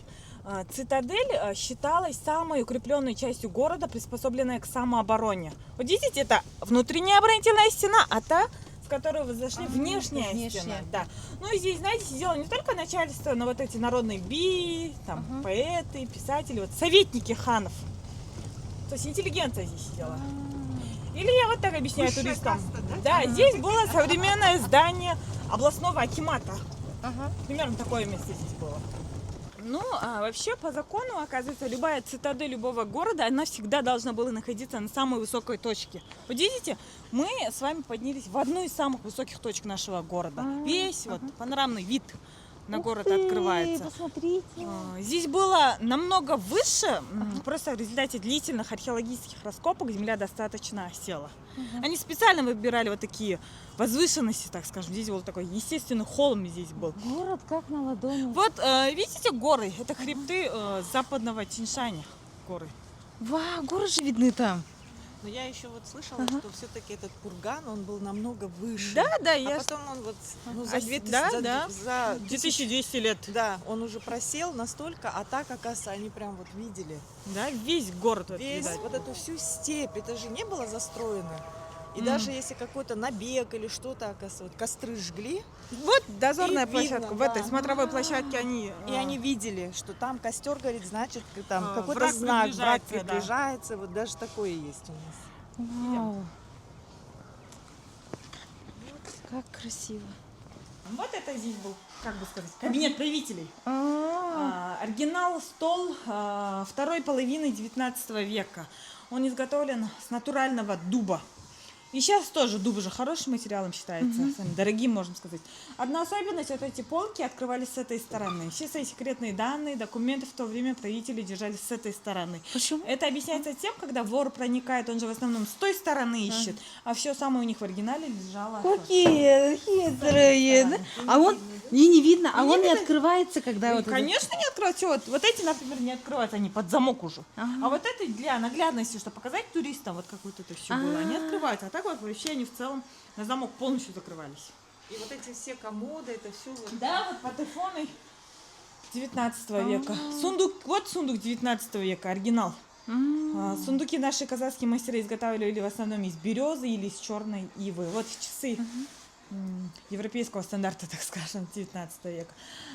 D: Цитадель считалась самой укрепленной частью города, приспособленной к самообороне. Вот видите, это внутренняя оборонительная стена, а та, с которой вы зашли, внешняя стена. Да. Ну и здесь, знаете, сидело не только начальство, но вот эти народные би, там, поэты, писатели, вот советники ханов. То есть интеллигенция здесь сидела. Или я вот так объясняю
C: Высшая
D: туристам.
C: каста, да?
D: Да, здесь было современное здание областного акимата.
C: Ага.
D: Примерно такое место здесь было. Ну, а вообще, по закону, оказывается, любая цитадель любого города, она всегда должна была находиться на самой высокой точке. Вот видите, мы с вами поднялись в одну из самых высоких точек нашего города. Весь вот панорамный вид на город открывается.
B: Посмотрите.
D: Здесь было намного выше, просто в результате длительных археологических раскопок земля достаточно осела. Они специально выбирали вот такие возвышенности, так скажем. Здесь был такой естественный холм здесь был.
B: Город как на ладони.
D: Вот, видите, горы? Это хребты западного Тяньшаня. Горы.
A: Вау, горы же видны там.
C: Но я еще вот слышала, что все-таки этот курган, он был намного выше.
D: Да, да,
C: А
D: я...
C: потом он вот ну, за
D: А,
C: 2000,
D: да,
C: за,
D: да.
C: за
D: 2200 лет.
C: Да, он уже просел настолько, а так, оказывается, они прям вот видели.
D: Да, весь город. вот
C: Весь,
D: видать.
C: вот эту всю степь, это же не было застроено. И даже если какой-то набег или что-то, оказывается, вот костры жгли,
D: Вот дозорная
C: И видно,
D: площадка. В
C: да.
D: этой смотровой площадке они...
C: и они видели, что там костер горит, значит, там какой-то
D: враг
C: знак, враг
D: приближается, да.
C: приближается, вот даже такое есть у нас.
B: Вау. Как красиво.
D: Вот это здесь был, как бы сказать, кабинет правителей. Оригинал стол второй половины 19 века. Он изготовлен с натурального дуба. И сейчас тоже дуб же хорошим материалом считается, самым дорогим, можно сказать. Одна особенность, вот эти полки открывались с этой стороны. Все свои секретные данные, документы в то время правители держали с этой стороны.
A: Почему?
D: Это объясняется тем, когда вор проникает, он же в основном с той стороны ищет, а все самое у них в оригинале лежало.
A: Какие хитрые. Да? А он не видно, а он не открывается, когда
D: Ну,
A: вот.
D: конечно, не открываются. Вот эти, например, не открываются, они под замок уже.
A: Ага.
D: А вот это для наглядности, чтобы показать туристам, вот как вот это все было, они открываются. А так вот вообще они в целом на замок полностью закрывались.
C: И вот эти все комоды, это все вот...
D: Да, вот патефоны 19 века. Сундук, вот сундук 19 века, оригинал. Сундуки наши казахские мастера изготавливали в основном из березы или из черной ивы. Вот часы европейского стандарта, так скажем, 19 века.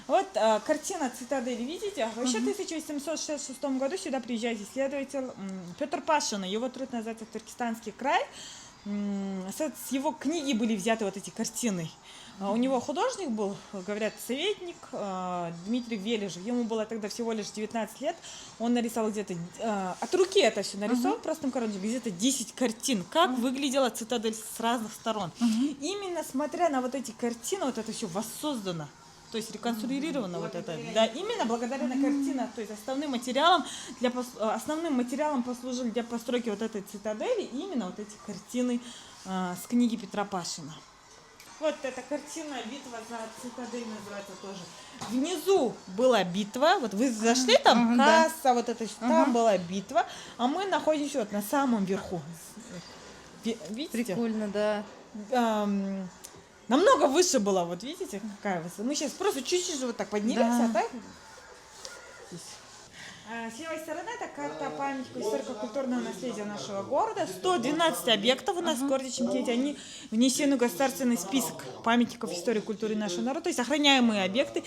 D: Вот картина цитадели, видите? Вообще в 1866 году сюда приезжает исследователь Петр Пашин. Его труд называется «Туркестанский край». С его книги были взяты вот эти картины. У него художник был, говорят, советник Дмитрий Вележев. Ему было тогда всего лишь 19 лет. Он нарисовал где-то, от руки это все нарисовал, простым карандашом, где-то 10 картин, как выглядела цитадель с разных сторон. Именно смотря на вот эти картины, вот это все воссоздано. То есть реконструировано вот это. Да, именно благодаря на картинах, то есть основным материалом послужили для постройки вот этой цитадели именно вот эти картины с книги Петра Пашина. Вот эта картина «Битва за цитадель» называется тоже. Внизу была битва, вот вы зашли там, касса, вот это, там была битва, а мы находимся вот на самом верху. Видите?
A: Прикольно, да.
D: Намного выше была, вот видите, какая высота. Мы сейчас просто чуть-чуть вот так поднимемся, а так? С левой стороны это карта памятника историко-культурного наследия нашего города. 112 объектов у нас в городе Чимкенте. Они внесены в государственный список памятников истории и культуры нашего народа. То есть охраняемые объекты.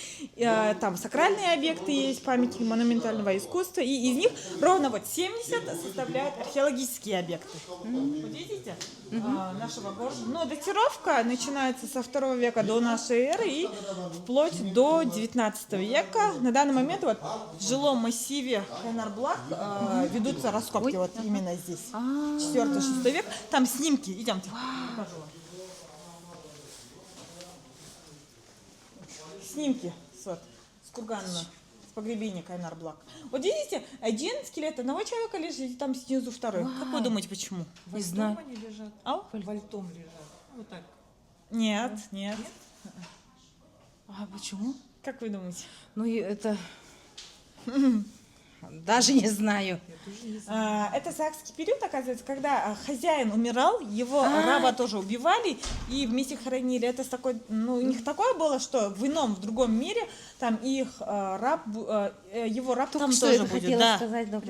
D: Там сакральные объекты есть, памятники монументального искусства. И из них ровно вот 70 составляют археологические объекты. Вот видите? Нашего города. Но датировка начинается со 2 века до нашей эры и вплоть до 19 века. На данный момент вот в жилом массиве Кайнар-Блак ведутся раскопки вот именно здесь. 4-6 век. Там снимки. Идемте. Покажу вам. Снимки с кургана, с погребения Кайнар-Блак. Вот видите, один скелет одного человека лежит, и там снизу второй. Как вы думаете, почему?
A: Не знаю.
C: Вальтом они лежат.
D: А?
C: Вальтом лежат. Вот так.
D: Нет.
A: А почему?
D: Как вы думаете?
A: Ну и это. Даже не знаю.
D: Это сакский период, оказывается, когда хозяин умирал, его раба тоже убивали и вместе хоронили. Это такой, ну, у них такое было, что в другом мире там их раб, его раб
A: Только
D: там
A: что
D: тоже
A: это
D: будет,
A: хотела
D: да.
A: сказать, да,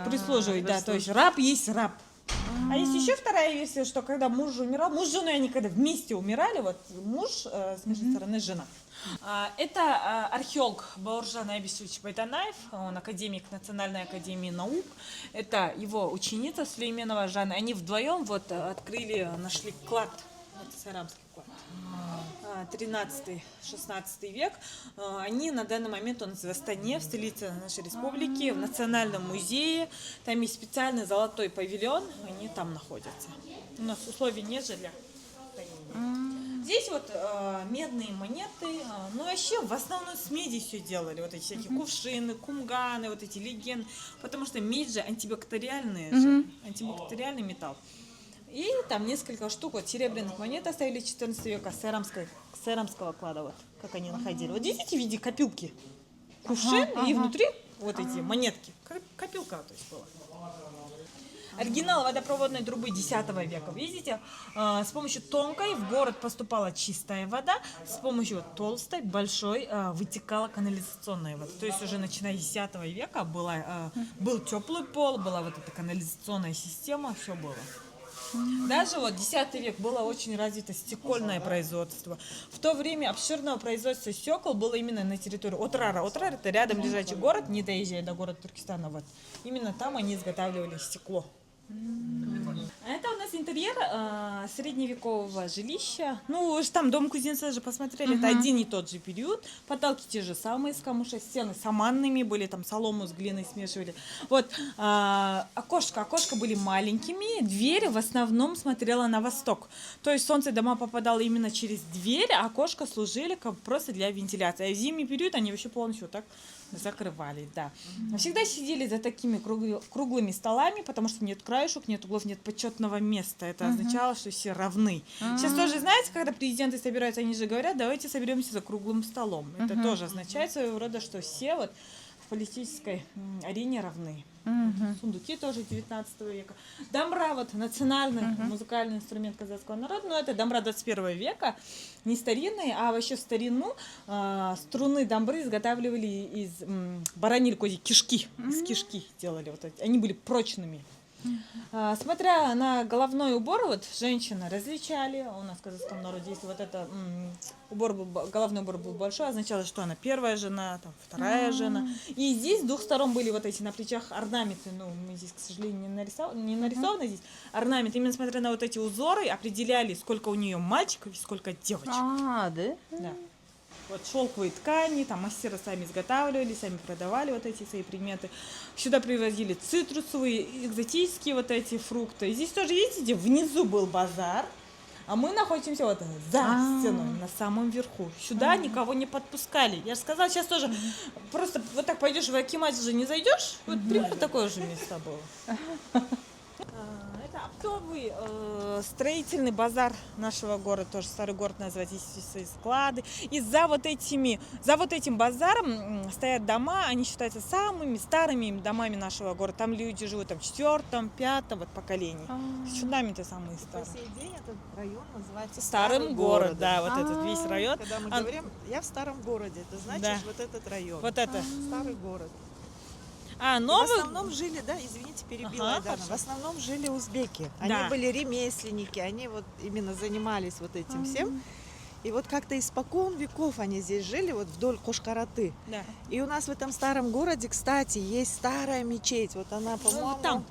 D: Прислуживать, да. То есть раб есть раб. А есть еще вторая версия, что когда муж умирал, муж с женой они когда вместе умирали, вот муж с нашей стороны жена. Это археолог Бауыржан Айбисович Байтанаев, он академик Национальной академии наук. Это его ученица Сулейменова Жанна. Они вдвоем вот открыли, нашли клад, это Сайрамский клад. 13-16 век. Они на данный момент у нас в Астане, в столице нашей республики, в Национальном музее. Там есть специальный золотой павильон, они там находятся. У нас условий нет же для хранения. Здесь вот медные монеты, ну вообще в основном с меди все делали, вот эти всякие кувшины, кумганы, вот эти легенды, потому что медь же антибактериальный металл. И там несколько штук вот серебряных монет оставили 14 века сайрамского клада, вот как они находили. Вот здесь эти в виде копилки, кувшин, и внутри вот эти монетки, копилка то есть была. Оригинал водопроводной трубы X века. Видите, с помощью тонкой в город поступала чистая вода, с помощью толстой, большой вытекала канализационная вода. То есть уже начиная с X века был теплый пол, была вот эта канализационная система, все было. Даже вот X век было очень развито стекольное производство. В то время обширного производства стекол было именно на территории Отрара. Отрар — это рядом лежачий город, не доезжая до города Туркестана. Вот. Именно там они изготавливали стекло. А это у нас интерьер средневекового жилища. Ну, уж там дом кузнеца же посмотрели, это один и тот же период. Потолки те же самые из камыша, стены саманными были, там солому с глиной смешивали. Вот окошко были маленькими, дверь в основном смотрела на восток. То есть солнце дома попадало именно через дверь, а окошко служили как просто для вентиляции. А в зимний период они вообще полностью так закрывали, да. Всегда сидели за такими круглыми столами, потому что нет краешек, нет углов, нет почетного места. Это означало, что все равны. Сейчас тоже, знаете, когда президенты собираются, они же говорят, давайте соберемся за круглым столом. Это тоже означает своего рода, что все вот в политической арене равны. Сундуки тоже 19 века. Дамбра, вот национальный музыкальный инструмент казахского народа, но это дамбра 21 века, не старинные, а вообще в старину струны дамбры изготавливали из бараньей козьей кишки, из кишки делали, вот эти. Они были прочными. Смотря на головной убор, вот женщины различали, у нас в казахском народе есть вот это головной убор был большой, означало, что она первая жена, там, вторая жена. И здесь с двух сторон были вот эти на плечах орнаменты, ну, мы здесь, к сожалению, не нарисованы здесь орнаменты, именно смотря на вот эти узоры, определяли, сколько у нее мальчиков и сколько девочек.
B: Да?
D: Да. Вот шелковые ткани, там мастера сами изготавливали, сами продавали вот эти свои предметы. Сюда привозили цитрусовые, экзотические вот эти фрукты. И здесь тоже, видите, внизу был базар, а мы находимся вот за стеной, на самом верху. Сюда никого не подпускали. Я же сказала, сейчас тоже просто вот так пойдешь в Акимат же не зайдешь, вот примерно такое же место было. Это оптовый строительный базар нашего города, тоже старый город называется, есть свои склады. И за вот этим базаром стоят дома, они считаются самыми старыми домами нашего города. Там люди живут там, в 4-м, 5-м вот, поколении. Фундаменты самые
C: По
D: старые.
C: сей день этот район называется
D: Старым город, да, вот этот весь район.
C: Когда мы говорим, я в старом городе, это значит
D: Да.
C: вот этот район.
D: Вот это.
C: Старый город.
D: А,
C: В
D: новый...
C: основном жили, да, извините, перебила
D: Ага,
C: Айдана.
D: хорошо.
C: В основном жили узбеки.
D: Да.
C: Они были ремесленники, они вот именно занимались вот этим всем. И вот как-то испокон веков они здесь жили, вот вдоль Кошкараты.
D: Да.
C: И у нас в этом старом городе, кстати, есть старая мечеть. Вот она, по-моему,
D: Вот там,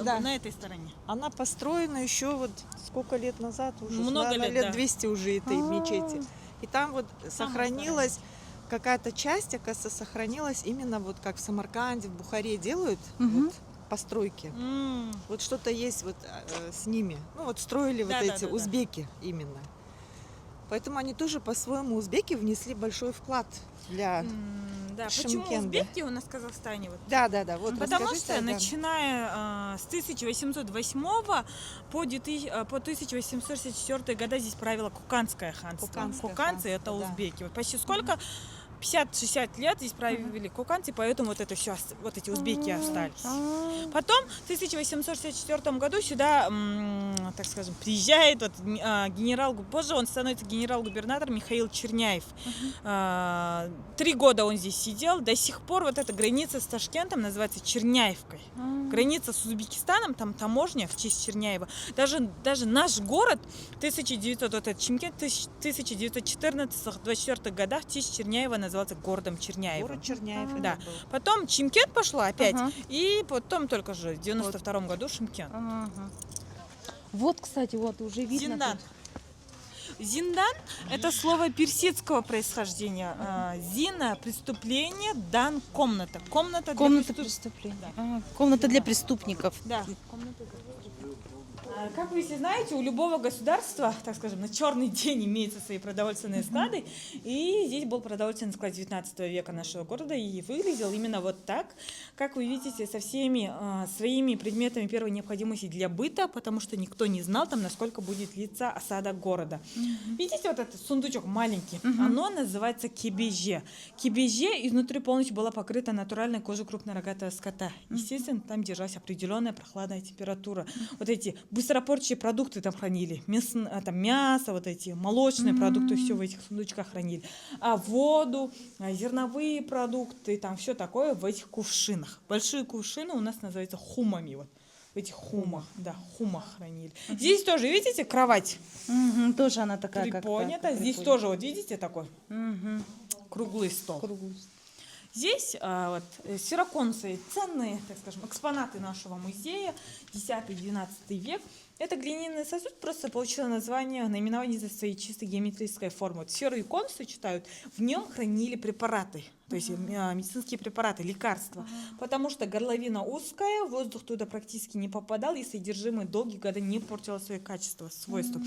C: да.
D: на этой стороне.
C: Она построена еще вот сколько лет назад уже?
D: Много
C: наверное,
D: лет, да.
C: 200 уже этой мечети. И там вот сохранилась какая-то часть, оказывается, сохранилась именно вот как в Самарканде, в Бухаре делают вот, постройки. Вот что-то есть вот с ними. Ну вот строили вот эти узбеки именно. Поэтому они тоже по-своему, узбеки, внесли большой вклад для
D: Да, почему
C: Шымкенда.
D: узбеки у нас в Казахстане? Вот?
C: Да, вот
D: Потому
C: расскажите,
D: что,
C: Айдан.
D: начиная с 1808 по 1864 года здесь правило Куканское ханство.
C: Куканское
D: Куканцы
C: ханство,
D: это
C: да.
D: узбеки. Вот почти сколько? 50-60 лет здесь правили коканцы, поэтому вот это все, вот эти узбеки остались. Потом в 1864 году сюда, так скажем, приезжает вот, позже он становится генерал-губернатором Михаил Черняев. 3 года он здесь сидел, до сих пор вот эта граница с Ташкентом называется Черняевкой. Граница с Узбекистаном, там таможня в честь Черняева. Даже наш город 1914-1924 годах в честь Черняева назывался городом Черняева.
C: Город Черняев.
D: Да. Потом Чимкент пошла опять, и потом только же в 92 году Шымкент.
B: Вот, кстати, вот уже видно.
D: Зиндан. Зиндан – это слово персидского происхождения. Зина – преступление, дан – комната. Комната
B: Комната
D: для
B: преступления.
D: Да.
B: Комната для преступников.
D: Да, комната для преступников. Как вы все знаете, у любого государства, так скажем, на черный день имеются свои продовольственные склады. И здесь был продовольственный склад 19 века нашего города. И выглядел именно вот так, как вы видите, со всеми своими предметами первой необходимости для быта, потому что никто не знал, там, насколько будет длиться осада города. Видите, вот этот сундучок маленький, оно называется кебеже. Кебеже изнутри полностью была покрыта натуральной кожей крупнорогатого скота. Естественно, там держалась определенная прохладная температура. Вот эти быстропорчие продукты там хранили, мясо, вот эти молочные продукты, все в этих сундучках хранили. А воду, зерновые продукты, там все такое в этих кувшинах. Большие кувшины у нас называются хумами. Вот. В этих хумах, да, хумах хранили. Здесь тоже, видите, кровать
B: Тоже она такая, как
D: приподнята. Здесь тоже, вот видите, такой круглый стол. Здесь вот, сироконцы, ценные, так скажем, экспонаты нашего музея, 10-12 век. Это глиняный сосуд просто получило наименование из-за своей чисто геометрической формы. Вот серый кон сочетают, в нем хранили препараты, то есть медицинские препараты, лекарства. Потому что горловина узкая, воздух туда практически не попадал, и содержимое долгие годы не портило свои качества, свойства.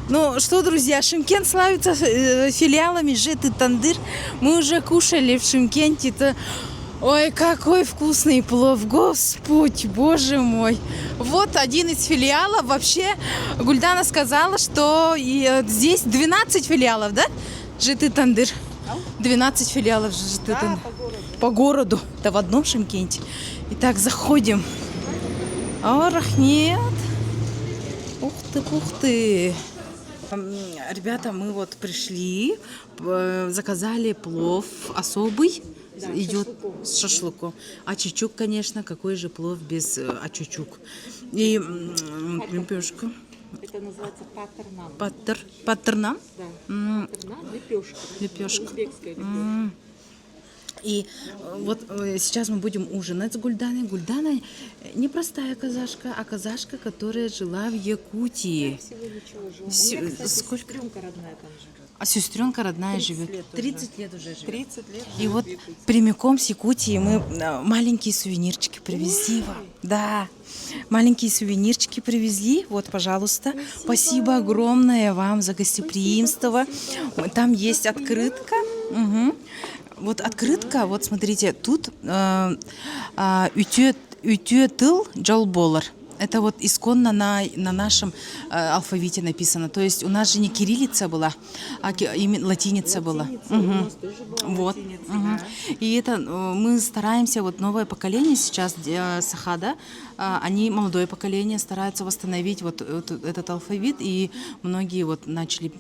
A: Ну что, друзья, Шымкент славится филиалами Житы Тандыр. Мы уже кушали в Шымкенте. Ой, какой вкусный плов, Господь, Боже мой. Вот один из филиалов. Вообще, Гульдана сказала, что здесь 12 филиалов, да? Житы Тандыр. 12 филиалов Житы Тандыр. По городу. Да в одном Шымкенте. Итак, заходим. О, рахмет. Ух ты, ух ты. Ребята, мы вот пришли, заказали плов особый. Да, идет с шашлыком. А чучук, конечно, какой же плов без ачучук. И лепешка.
C: Это называется паттернам.
A: Паттернам?
C: Да. Паттернам, лепешка.
A: Лепешка.
C: Узбекская лепешка.
A: И вот сейчас мы будем ужинать с Гульданой. Гульдана не простая казашка, а казашка, которая жила в Якутии.
C: Всего ничего жила. У меня, кстати,
A: Сколько?
C: сестренка родная там живет.
A: А сестренка родная
C: 30
A: живет.
C: лет
A: 30 лет уже живет.
C: 30 лет.
A: И вот прямиком с Якутии мы маленькие сувенирчики привезли вам. Да, маленькие сувенирчики привезли. Вот, пожалуйста. Спасибо огромное вам за гостеприимство. Там есть открытка. Угу. Вот открытка, вот смотрите, тут «Үтө тыл жолболар». Это вот исконно на нашем алфавите написано. То есть у нас же не кириллица была, а именно латиница была.
C: У нас тоже была
A: Вот.
C: латиница,
A: Да. И это мы стараемся, вот новое поколение сейчас, Сахада, они, молодое поколение, стараются восстановить вот этот алфавит, и многие вот начали,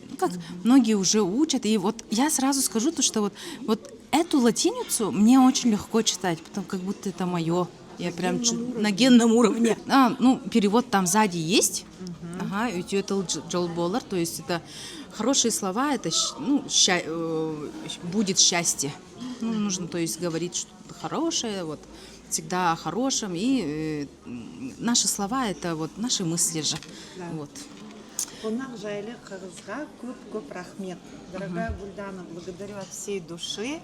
A: многие уже учат. И вот я сразу скажу, что вот эту латиницу мне очень легко читать, потому как будто это мое. Я прям на генном уровне. Перевод там сзади есть. Ага, «Үтө тыл жолболар», то есть это хорошие слова, это будет счастье. Нужно, то есть, говорить что-то хорошее, вот, всегда о хорошем. И наши слова — это вот наши мысли же.
C: Да.
A: Вот.
C: Қонақ жайлы қырғызға көп рахмет. Дорогая Гульдана, благодарю от всей души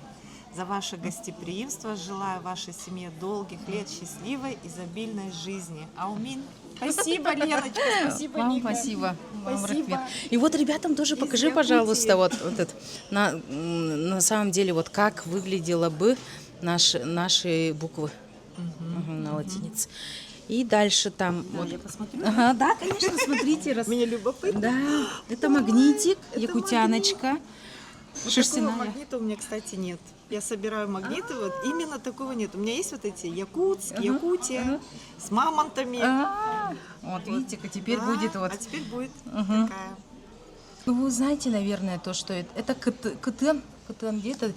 C: за ваше гостеприимство. Желаю вашей семье долгих лет счастливой, изобильной жизни. Аумин. Спасибо, Леночка. Спасибо,
A: Вам
C: Ника.
A: спасибо. Вам
C: Спасибо.
A: рахмет. И вот ребятам тоже покажи,
C: Якутии.
A: пожалуйста, вот это, на самом деле, вот как выглядела бы наши буквы на латинице. И дальше там вот.
C: Я посмотрю.
A: Ага, да, конечно, смотрите.
C: Мне любопытно.
A: Да, это магнитик, якутяночка.
C: Вот
A: Шерстяная.
C: такого магнита у меня, кстати, нет. Я собираю магниты, вот именно такого нет. У меня есть вот эти Якутия с мамонтами.
A: Вот видите, теперь
C: Да,
A: будет вот.
C: А теперь будет такая.
A: Ну, вы знаете, наверное, то, что это кытен, где-то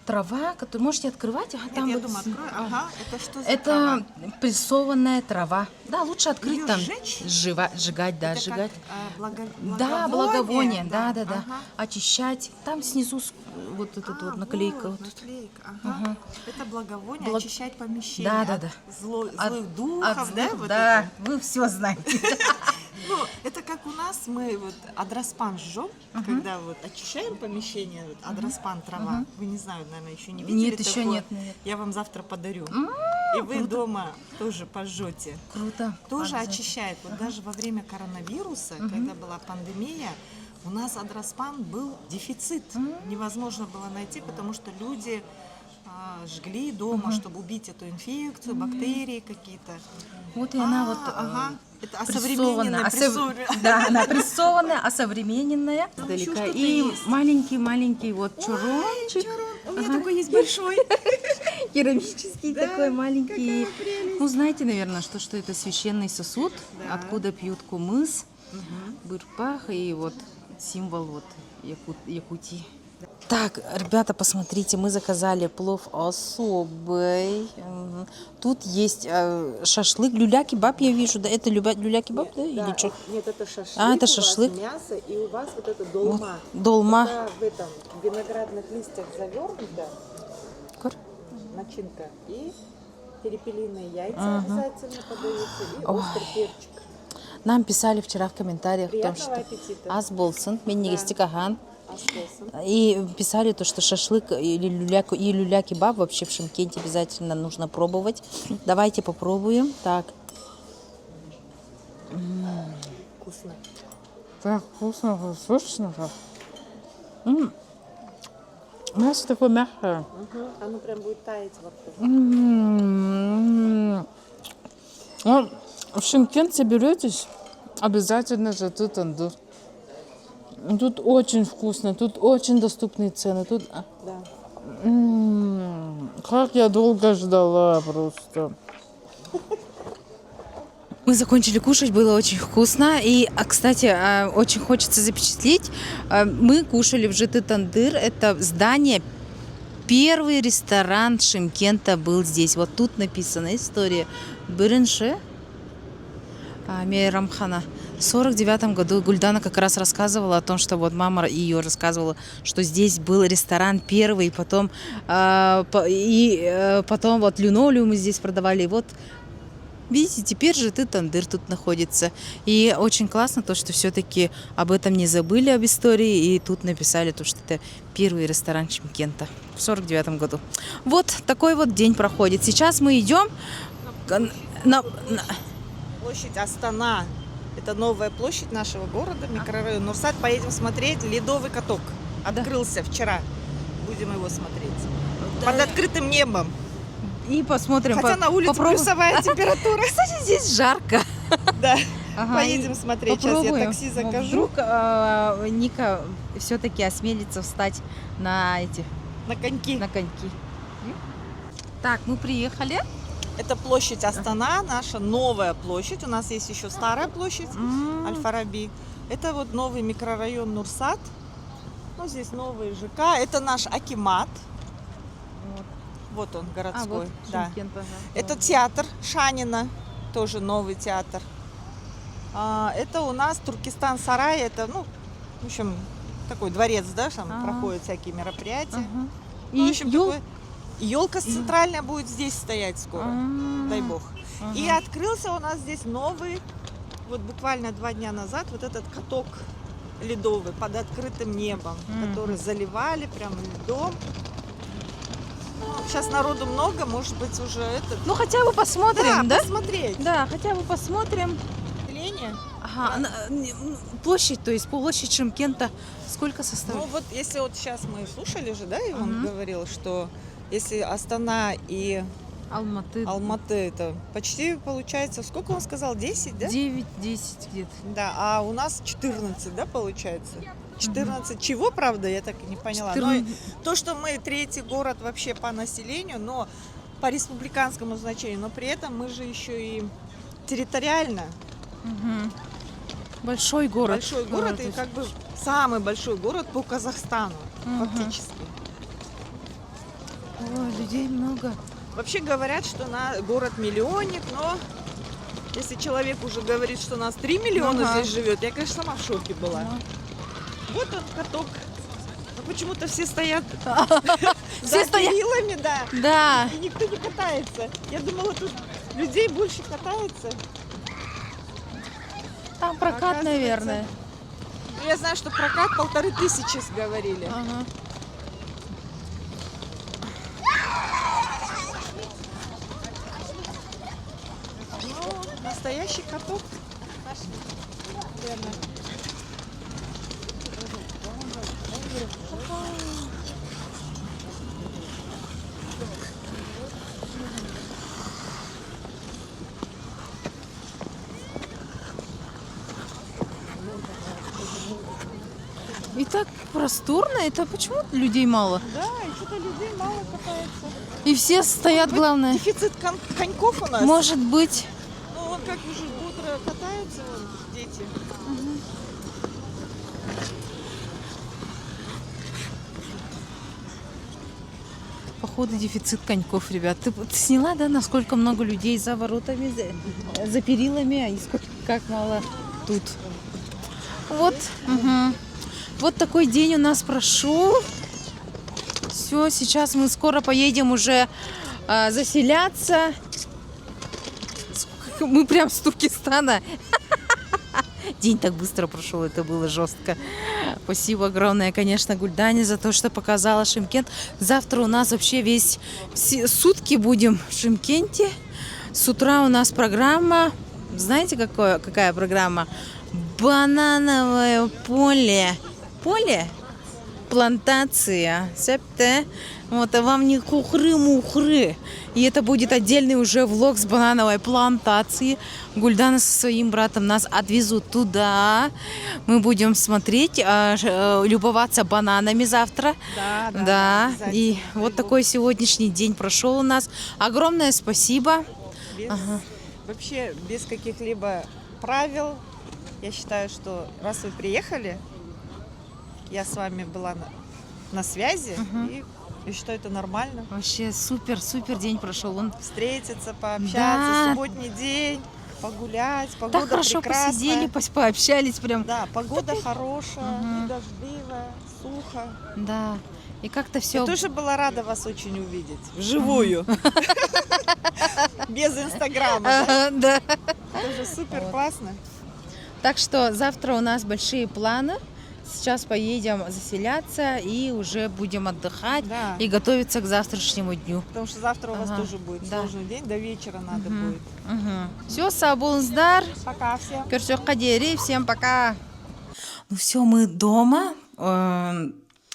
A: трава, которую можете открывать. Ага,
C: Нет,
A: там
C: я
A: вот
C: думаю, открою. Ага, это что за
A: это
C: трава?
A: прессованная трава. Да, лучше открыть
C: Её
A: там.
C: сжечь?
A: Сжигать, да,
C: Это
A: сжигать.
C: как,
A: Да, благовоние, да.
C: Ага.
A: Очищать. Там снизу вот эта вот наклейка.
C: Вот,
A: Вот.
C: наклейка, ага.
A: Ага.
C: Это благовоние,
A: Благ-
C: очищать помещение
A: Да.
C: от злых
A: От-
C: духов,
A: от
C: да?
A: злых-
C: Вот
A: да,
C: это?
A: вы все знаете.
C: Ну, это как у нас, мы вот адроспан жжем, когда вот очищаем помещение, вот адроспан трава. Вы не знаю, наверное, еще не видели
A: Нет, еще
C: такое.
A: нет.
C: Я вам завтра подарю. И вы дома тоже пожжете.
A: Круто.
C: Тоже
A: Обязательно.
C: очищает. Вот даже во время коронавируса, когда была пандемия, у нас адроспан был дефицит. Невозможно было найти, потому что люди жгли дома, чтобы убить эту инфекцию, бактерии какие-то.
A: Вот и она вот
C: Ага. Это
A: прессованная.
C: осовремененная
A: Да, она прессованная, осовремененная.
C: еще
A: Далека.
C: что-то
A: И
C: есть.
A: маленький вот чурончик.
C: У меня такой есть большой.
A: Керамический
C: Да,
A: такой маленький.
C: какая прелесть.
A: Ну, знаете, наверное, что это священный сосуд,
C: Да.
A: откуда пьют кумыс, бырпах и вот символ вот Якутии. Так, ребята, посмотрите, мы заказали плов особый. Тут есть шашлык, люля-кебаб, я вижу, да? Это люля-кебаб, да? Или что?
C: Нет, это шашлык.
A: А, это
C: у вас
A: шашлык.
C: мясо, и у вас вот это долма.
A: Долма.
C: Это в этом виноградных листьях завернута
A: Кор-
C: начинка. И перепелиные яйца обязательно подаются. И острый перчик.
A: Нам писали вчера в комментариях о том,
C: Приятного
A: что
C: аппетита.
A: аз болсын, мен негестикаган.
C: Аскосын.
A: И писали то, что шашлык или люля-кебаб вообще в Шымкенте обязательно нужно пробовать. Давайте попробуем. Так.
C: Вкусно.
A: Так вкусно, сочно. Мясо такое мягкое.
C: Оно прям будет таять во рту.
A: Вот в Шымкент соберетесь, обязательно же тут тандыр. Тут очень вкусно, тут очень доступные цены. Тут
C: Да.
A: как я долго ждала просто. Мы закончили кушать, было очень вкусно. И, кстати, очень хочется запечатлеть. Мы кушали в ЖТ Тандыр. Это здание. Первый ресторан Шымкента был здесь. Вот тут написана история. Биринши Мейрамхана. В 49 году Гульдана как раз рассказывала о том, что вот мама ее рассказывала, что здесь был ресторан первый, потом потом вот линолеумы здесь продавали. И вот видите, теперь же Тандыр тут находится. И очень классно то, что все-таки об этом не забыли, об истории. И тут написали то, что это первый ресторан Шымкента в 49 году. Вот такой вот день проходит. Сейчас мы идем
C: Площадь Астана. Это новая площадь нашего города, микрорайон Нурсат. Поедем смотреть ледовый каток. Открылся вчера. Будем его смотреть. Под открытым небом.
A: и посмотрим.
C: Хотя на улице
A: попробуем.
C: плюсовая температура.
A: Кстати, здесь жарко.
C: Да.
A: Ага,
C: Поедем
A: и
C: смотреть. Сейчас я
A: попробуем.
C: такси закажу.
A: Вдруг Ника все-таки осмелится встать на
C: На коньки.
A: коньки. Так, мы приехали.
C: Это площадь Астана, наша новая площадь. У нас есть еще старая площадь Аль-Фараби. Это вот новый микрорайон Нурсат. Ну, здесь новый ЖК. Это наш акимат. Вот он, городской. Да. Это театр Шанина, тоже новый театр. Это у нас Туркестан-Сарай. Это, ну, в общем, такой дворец, да, там проходят всякие мероприятия. Ну, в общем, елка центральная будет здесь стоять скоро, дай бог. И открылся у нас здесь новый, вот буквально 2 дня назад, вот этот каток ледовый под открытым небом, который заливали прям льдом. Ну, сейчас народу много, может быть, уже этот...
A: Ну, хотя бы посмотрим, да?
C: посмотреть.
A: Да, хотя бы посмотрим.
C: Население.
A: Ага, площадь, то есть площадь Шымкента сколько
C: Ну
A: составляет?
C: вот если вот сейчас мы слушали же, да, и он говорил, что если Астана и
A: Алматы.
C: Алматы, это почти получается, сколько он сказал, 10, да?
A: 9-10 где-то.
C: Да, а у нас 14, да, получается? 14 чего, правда, я так и не поняла.
B: 14.
C: Но то, что мы третий город вообще по населению, но по республиканскому значению, но при этом мы же еще и территориально
B: Мгм. Большой город.
C: большой город
B: то
C: и
B: есть-
C: как бы самый большой город по Казахстану
B: Мгм.
C: фактически.
B: Ой, людей много.
C: Вообще говорят, что город-миллионник, но если человек уже говорит, что нас 3 миллиона
B: Ага.
C: здесь живет, я, конечно, сама в шоке была.
B: Да.
C: Вот он, каток. Но почему-то все стоят
B: Все
C: за
B: стоят.
C: перилами, да.
B: Да.
C: И никто не катается. Я думала, тут людей больше катается.
B: Там прокат,
C: Оказывается,
B: наверное.
C: Ну, я знаю, что прокат 1500 говорили.
B: Ага.
C: Ну, настоящий каток. Наш, наверное.
B: И так просторно. Это почему людей мало?
C: Да, и что-то людей мало катается.
B: И все стоят, главное.
C: Дефицит коньков у нас.
B: Может быть.
C: Ну, вот как уже бодро катаются вон, дети.
B: Походу дефицит коньков, ребят. Ты сняла, да, насколько много людей за воротами, за перилами, и как мало тут. Вот. Мгм. Вот такой день у нас прошел. Все, сейчас мы скоро поедем уже заселяться. Мы прям с Туркестана. День так быстро прошел, это было жестко. Спасибо огромное, конечно, Гульдане за то, что показала Шымкент. Завтра у нас вообще все сутки будем в Шымкенте. С утра у нас программа. Знаете, какая программа? Банановое поле. Поле? Плантация. Септе. Вот, а вам не хухры-мухры. И это будет отдельный уже влог с банановой плантации. Гульдана со своим братом нас отвезут туда. Мы будем смотреть, любоваться бананами завтра. Да.
C: обязательно.
B: И вот такой сегодняшний день прошел у нас. Огромное спасибо.
C: Без-
B: Ага.
C: Вообще без каких-либо правил. Я считаю, что раз вы приехали, я с вами была на связи, и я считаю, это нормально.
B: Вообще супер день прошел. Он
C: Встретиться, пообщаться,
B: Да.
C: субботний день, погулять, погода
B: так хорошо
C: прекрасная.
B: посидели, пообщались прям.
C: Да, погода хорошая,
B: Мгм.
C: не дождливая, сухо.
B: Да. И как-то все.
C: Я тоже была рада вас очень увидеть. Вживую. Без Инстаграма. да.
B: Да.
C: Это же супер классно.
B: Так что завтра у нас большие планы. Сейчас поедем заселяться и уже будем отдыхать
C: Да.
B: и готовиться к завтрашнему дню.
C: Потому что завтра у вас
B: Ага,
C: тоже будет
B: да.
C: сложный день, до вечера надо
B: Мгм.
C: будет.
B: Все, сабулнздар.
C: Пока всем.
B: Көрсөк кадери. Всем пока.
A: Ну все, мы дома,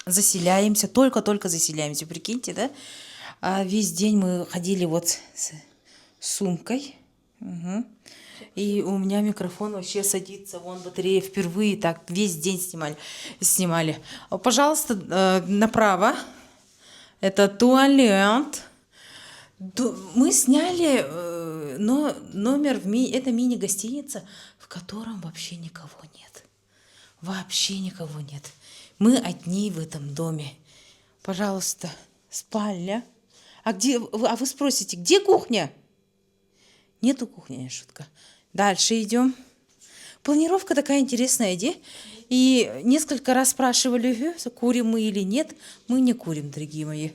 A: заселяемся, только заселяемся, прикиньте, да? А весь день мы ходили вот с сумкой. Мгм. И у меня микрофон вообще садится, вон батарея впервые так весь день снимали. Пожалуйста, направо. Это туалет. Мы сняли номер это мини-гостиница, в котором вообще никого нет. Вообще никого нет. Мы одни в этом доме. Пожалуйста, спальня. А вы спросите, где кухня? Нету кухни, шутка. Дальше идем. Планировка такая интересная, и несколько раз спрашивали, курим мы или нет. Мы не курим, дорогие мои.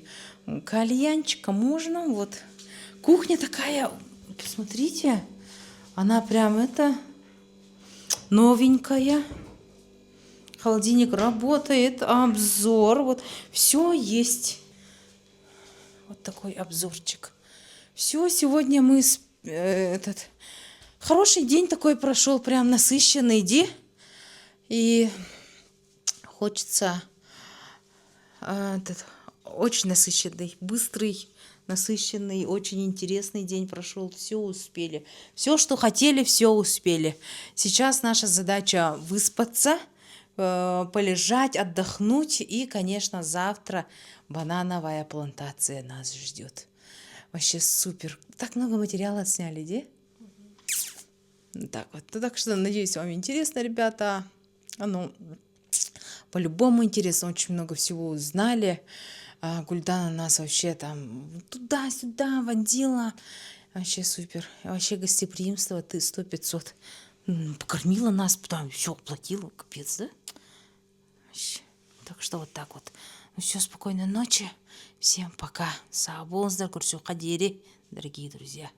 A: Кальянчика можно. Вот. Кухня такая, посмотрите, она прям новенькая. Холодильник работает, обзор. Вот все есть. Вот такой обзорчик. Все, сегодня мы хороший день такой прошел, прям насыщенный, и хочется очень насыщенный, быстрый, насыщенный, очень интересный день прошел. Все успели. Все, что хотели, все успели. Сейчас наша задача выспаться, полежать, отдохнуть. И, конечно, завтра банановая плантация нас ждет. Вообще супер. Так много материала отсняли, да? Так вот. Так что, надеюсь, вам интересно, ребята. По-любому интересно. Очень много всего узнали. Гульдана нас вообще там туда-сюда водила. Вообще супер. Вообще гостеприимство. Ты 100-500. Покормила нас, потом все оплатила. Капец, да? Вообще. Так что вот так вот. Ну все, спокойной ночи. Всем пока. Сау болыңыздар, көрсек қадері, дорогие друзья.